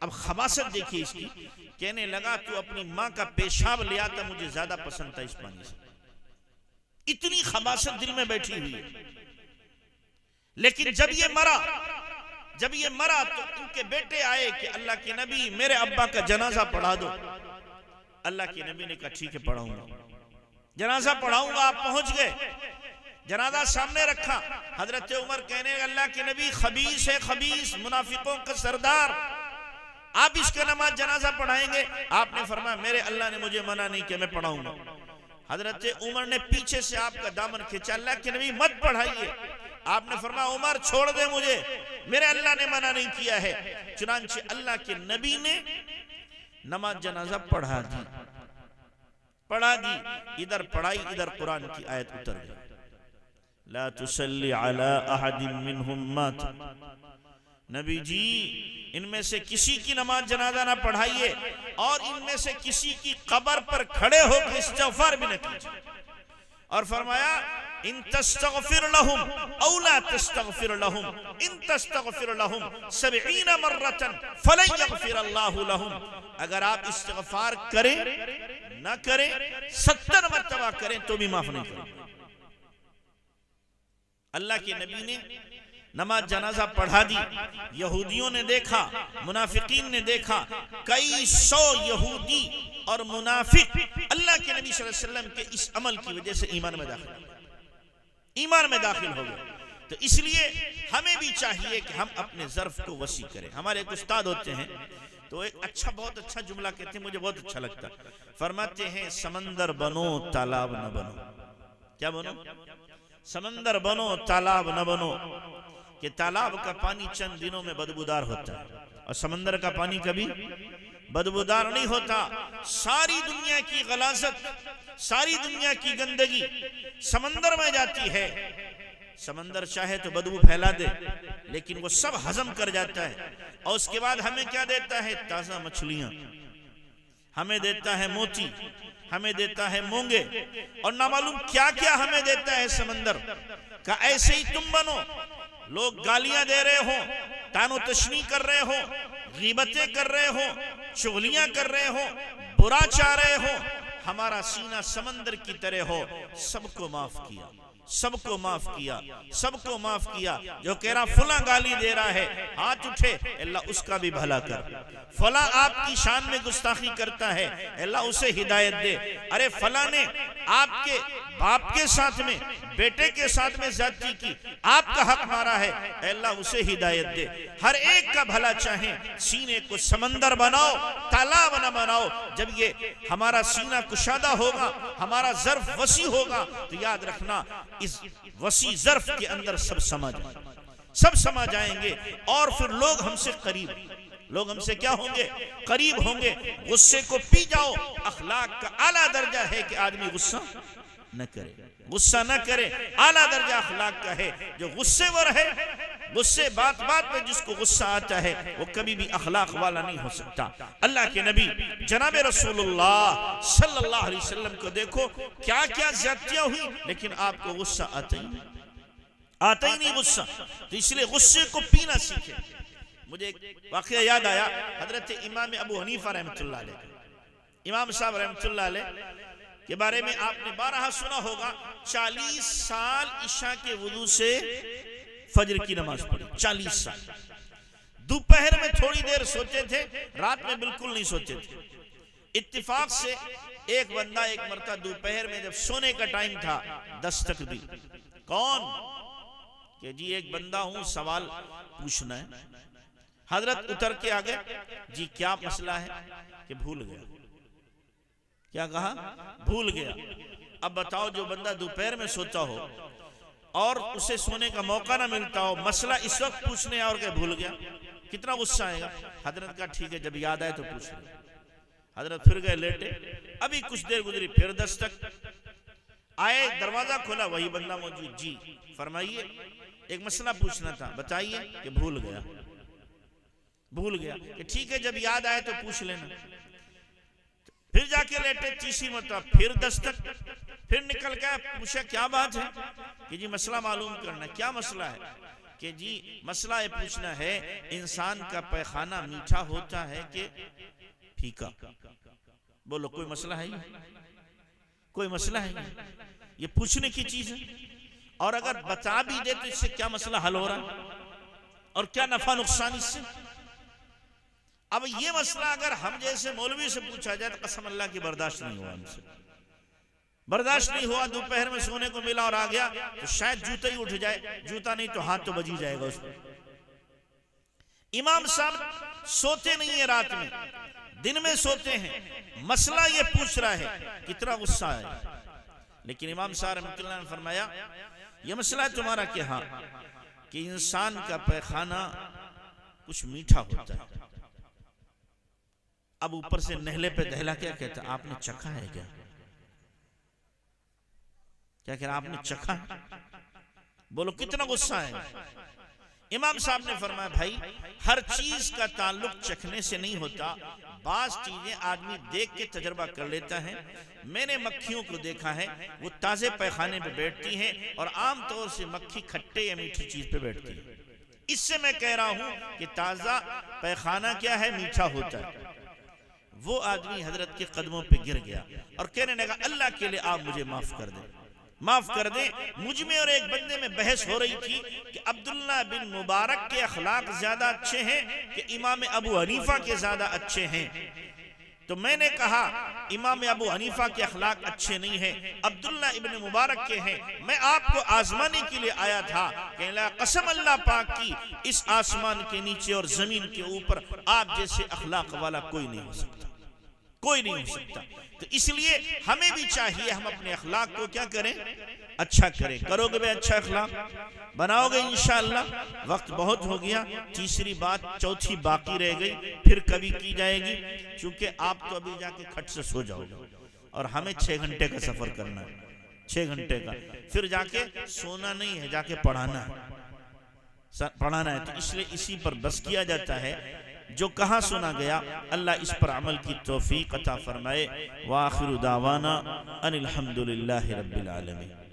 [SPEAKER 1] अब खबासत देखिए इसकी, कहने लगा तू अपनी माँ का पेशाब ले आता, मुझे ज्यादा पसंद था इस पानी से। इतनी खबासत दिल में बैठी हुई है। लेकिन जब ये मरा तो इनके बेटे आए कि अल्लाह के नबी मेरे अब्बा का जनाजा पढ़ा दो। अल्लाह के नबी ने कहा ठीक है पढ़ाऊंगा, जनाजा पढ़ाऊंगा। आप पहुंच गए, जनाजा सामने रखा। हजरत उमर कहने अल्लाह के नबी खबीस है, खबीस, मुनाफिकों का सरदार, आप इसका नमाज जनाजा पढ़ाएंगे? आपने फरमाया मेरे अल्लाह ने मुझे मना नहीं किया, मैं पढ़ाऊंगा। हजरत उमर ने पीछे से आपका दामन खींचा, अल्लाह के नबी मत पढ़ाइए। आपने फरमाया उमर छोड़ दे मुझे, मेरे अल्लाह ने मना नहीं किया है। चुनांचे अल्लाह के नबी ने नमाज जनाजा पढ़ा दी। इधर पढ़ाई, इधर कुरान की आयत उतर गई, ला तुसल्ली अला अहदिन मिनहुम मात। नबी जी इनमें से किसी की नमाज जनाजा ना पढ़ाइए और इनमें से किसी की कब्र पर खड़े होकर इस्तिग़फ़ार भी न कीजिए। और फरमाया इन तस्तग़फ़िर लहुम औ ला तस्तग़फ़िर लहुम इन तस्तग़फ़िर लहुम 70 मर्रतन फलन यग़फ़िर अल्लाहु लहुम। अगर आप इस्तिग़फ़ार करें ना करें, 70 मर्तबा करें तो भी माफ नहीं करें। अल्लाह के नबी ने नमाज जनाजा पढ़ा दी। यहूदियों ने देखा, मुनाफिकीन ने देखा, कई सौ यहूदी और मुनाफिक अल्लाह के नबी सल्लल्लाहु अलैहि वसल्लम के इस अमल की वजह से ईमान में दाखिल हो गए। तो इसलिए हमें भी चाहिए कि हम अपने ज़र्फ को वसी करें। हमारे एक उस्ताद होते हैं तो एक बहुत अच्छा जुमला कहते हैं, मुझे बहुत अच्छा लगता। फरमाते हैं समंदर बनो तालाब न बनो। क्या बनो? समंदर बनो तालाब न बनो। कि तालाब का पानी चंद दिनों में बदबूदार होता है और समंदर का पानी कभी बदबूदार नहीं होता। सारी दुनिया की गलाजत, सारी दुनिया की गंदगी समंदर में जाती है। समंदर चाहे तो बदबू फैला दे, लेकिन वो सब हजम कर जाता है। और उसके बाद हमें क्या देता है? ताजा मछलियां, हमें देता है मोती, हमें देता है मूंगे, और ना मालूम क्या क्या हमें देता है समंदर का। ऐसे ही तुम बनो। लोग गालियां दे रहे हो, तानो तशनी कर रहे हो, गीबतें कर रहे हो, चुगलियां कर रहे हो, बुरा चाह रहे हो, हमारा सीना समंदर की तरह हो। सबको माफ किया, सबको माफ किया, सबको माफ किया। जो कह रहा फला गाली दे रहा है, हाथ उठे, अल्लाह उसका भी भला कर। फला आपकी शान में गुस्ताखी करता है, अल्लाह उसे हिदायत दे। अरे फला ने आपके बाप के साथ में, बेटे के साथ में ज्यादती की, आपका हक मारा है, अल्लाह उसे हिदायत दे। हर एक का भला चाहें, सीने को समंदर बनाओ, तालाब न बनाओ। जब ये हमारा सीना कुशादा होगा, हमारा ज़र्फ वसी होगा, तो याद रखना इस वसी ज़र्फ के अंदर सब समा जाएंगे। और फिर लोग हमसे करीब, लोग हमसे क्या होंगे? करीब होंगे। गुस्से को पी जाओ। अखलाक का आला दर्जा है कि आदमी गुस्सा न करे, गुस्सा न करे। आला दर्जा अखलाक का है। जो गुस्सेवर है, गुस्से बात बात में जिसको गुस्सा आता है, वो कभी भी अखलाक वाला नहीं हो सकता। अल्लाह के नबी जनाब रसूलुल्लाह सल्लल्लाहु अलैहि वसल्लम को देखो, क्या क्या ज्यादतियां हुई, लेकिन आपको गुस्सा आता ही नहीं गुस्सा। तो इसलिए गुस्से को पीना सीखे। मुझे एक वाकया याद आया, हजरत इमाम अबू हनीफा रहमतुल्लाह अलैह, इमाम साहब रहमतुल्लाह अलैह के बारे में आपने 12 सुना होगा। 40 साल ईशा के वुदू से फजर की नमाज पढ़ी, 40 साल। दोपहर में थोड़ी देर सोते थे, रात में बिल्कुल नहीं सोते थे। इत्तिफाक से एक बंदा एक मरतबा दोपहर में जब सोने का टाइम था, दस्तक दी। कौन? कि जी एक बंदा हूं, सवाल पूछना है। हजरत उतर के आ गए, जी क्या मसला है? कि भूल गया। क्या कहा? भूल गया। अब बताओ, जो बंदा दोपहर में सोता हो और उसे सोने का मौका ना मिलता हो, मसला इस वक्त पूछने और के भूल गया, कितना गुस्सा आएगा। हजरत का ठीक है, जब याद आए तो पूछ ले। हजरत फिर गए लेटे। अभी कुछ देर गुजरी, फिर दस्तक आए, दरवाजा खोला, वही बंदा मौजूद। जी फरमाइए, एक मसला पूछना था। बताइए। कि भूल गया। कि ठीक है, जब याद आए तो पूछ लेना। फिर जाके लेटे, तीसरी मरतबा फिर दस्तक, फिर निकल गया। पूछा क्या बात है? कि जी मसला मालूम करना। क्या मसला है? कि जी मसला ये पूछना है, इंसान का पैखाना मीठा होता है कि फीका? बोलो कोई मसला है? कोई मसला है? ये पूछने की चीज है। और अगर बता भी दे तो इससे क्या मसला हल हो रहा है और क्या नफा नुकसान इससे? अब ये मसला अगर हम जैसे मौलवी से पूछा जाए तो कसम अल्लाह की बर्दाश्त नहीं हुआ, हमसे बर्दाश्त नहीं हुआ। दोपहर में सोने को मिला और आ गया तो शायद जूता ही उठ जाए, जूता नहीं तो हाथ तो बज ही जाएगा उसमें। इमाम साहब सोते नहीं है, रात में दिन में सोते हैं। मसला ये पूछ रहा है, कितना गुस्सा है। लेकिन इमाम साहब रहमतुल्लाह ने फरमाया, ये मसला तुम्हारा क्या? हाँ, कि इंसान का पैखाना कुछ मीठा होता है। अब ऊपर से नहले पे दहला क्या कहता? आपने चखा है क्या? क्या कह रहा? आपने चखा? बोलो कितना गुस्सा है। इमाम साहब ने फरमाया, भाई हर चीज का ताल्लुक चखने से नहीं होता। बाज चीजें आदमी देख के तजर्बा कर लेता है। मैंने मक्खियों को देखा है, वो ताजे पैखाने पे बैठती हैं और आमतौर से मक्खी खट्टे या मीठी चीज पे बैठती है। इससे मैं कह रहा हूं कि ताजा पैखाना क्या है? मीठा होता है। वो आदमी हजरत के कदमों पे गिर गया और कहने लगा, अल्लाह के लिए आप मुझे माफ कर दें, माफ कर दें। मुझ में और एक बंदे में बहस हो रही थी कि अब्दुल्ला बिन मुबारक के अखलाक ज्यादा अच्छे हैं कि इमाम अबू हनीफा के ज्यादा अच्छे हैं। तो मैंने कहा इमाम अबू हनीफा के अखलाक अच्छे नहीं हैं, अब्दुल्ला इब्न मुबारक के हैं। मैं आपको आजमाने के लिए आया था। कहला, कसम अल्लाह पाक की, इस आसमान के नीचे और जमीन के ऊपर आप जैसे अखलाक वाला कोई नहीं हो सकता, कोई नहीं हो सकता। तो इसलिए हमें भी चाहिए हम अपने अखलाक को क्या करें? अच्छा करें। करोगे भाई अच्छा अखलाक बनाओगे इंशाअल्लाह। वक्त बहुत हो गया, तीसरी बात चौथी बाकी रह गई, फिर कभी की जाएगी, क्योंकि आप तो अभी जाके खट से सो जाओगे और हमें 6 घंटे का सफर करना है, 6 घंटे का। फिर जाके सोना नहीं है, जाके पढ़ाना है। तो इसलिए इसी पर बस किया जाता है। जो कहाँ सुना गया, अल्लाह इस पर अमल की तौफीक अता फरमाए। व आखिरु दावाना अनिल हम्दुलिल्लाहि रब्बिल आलमीन।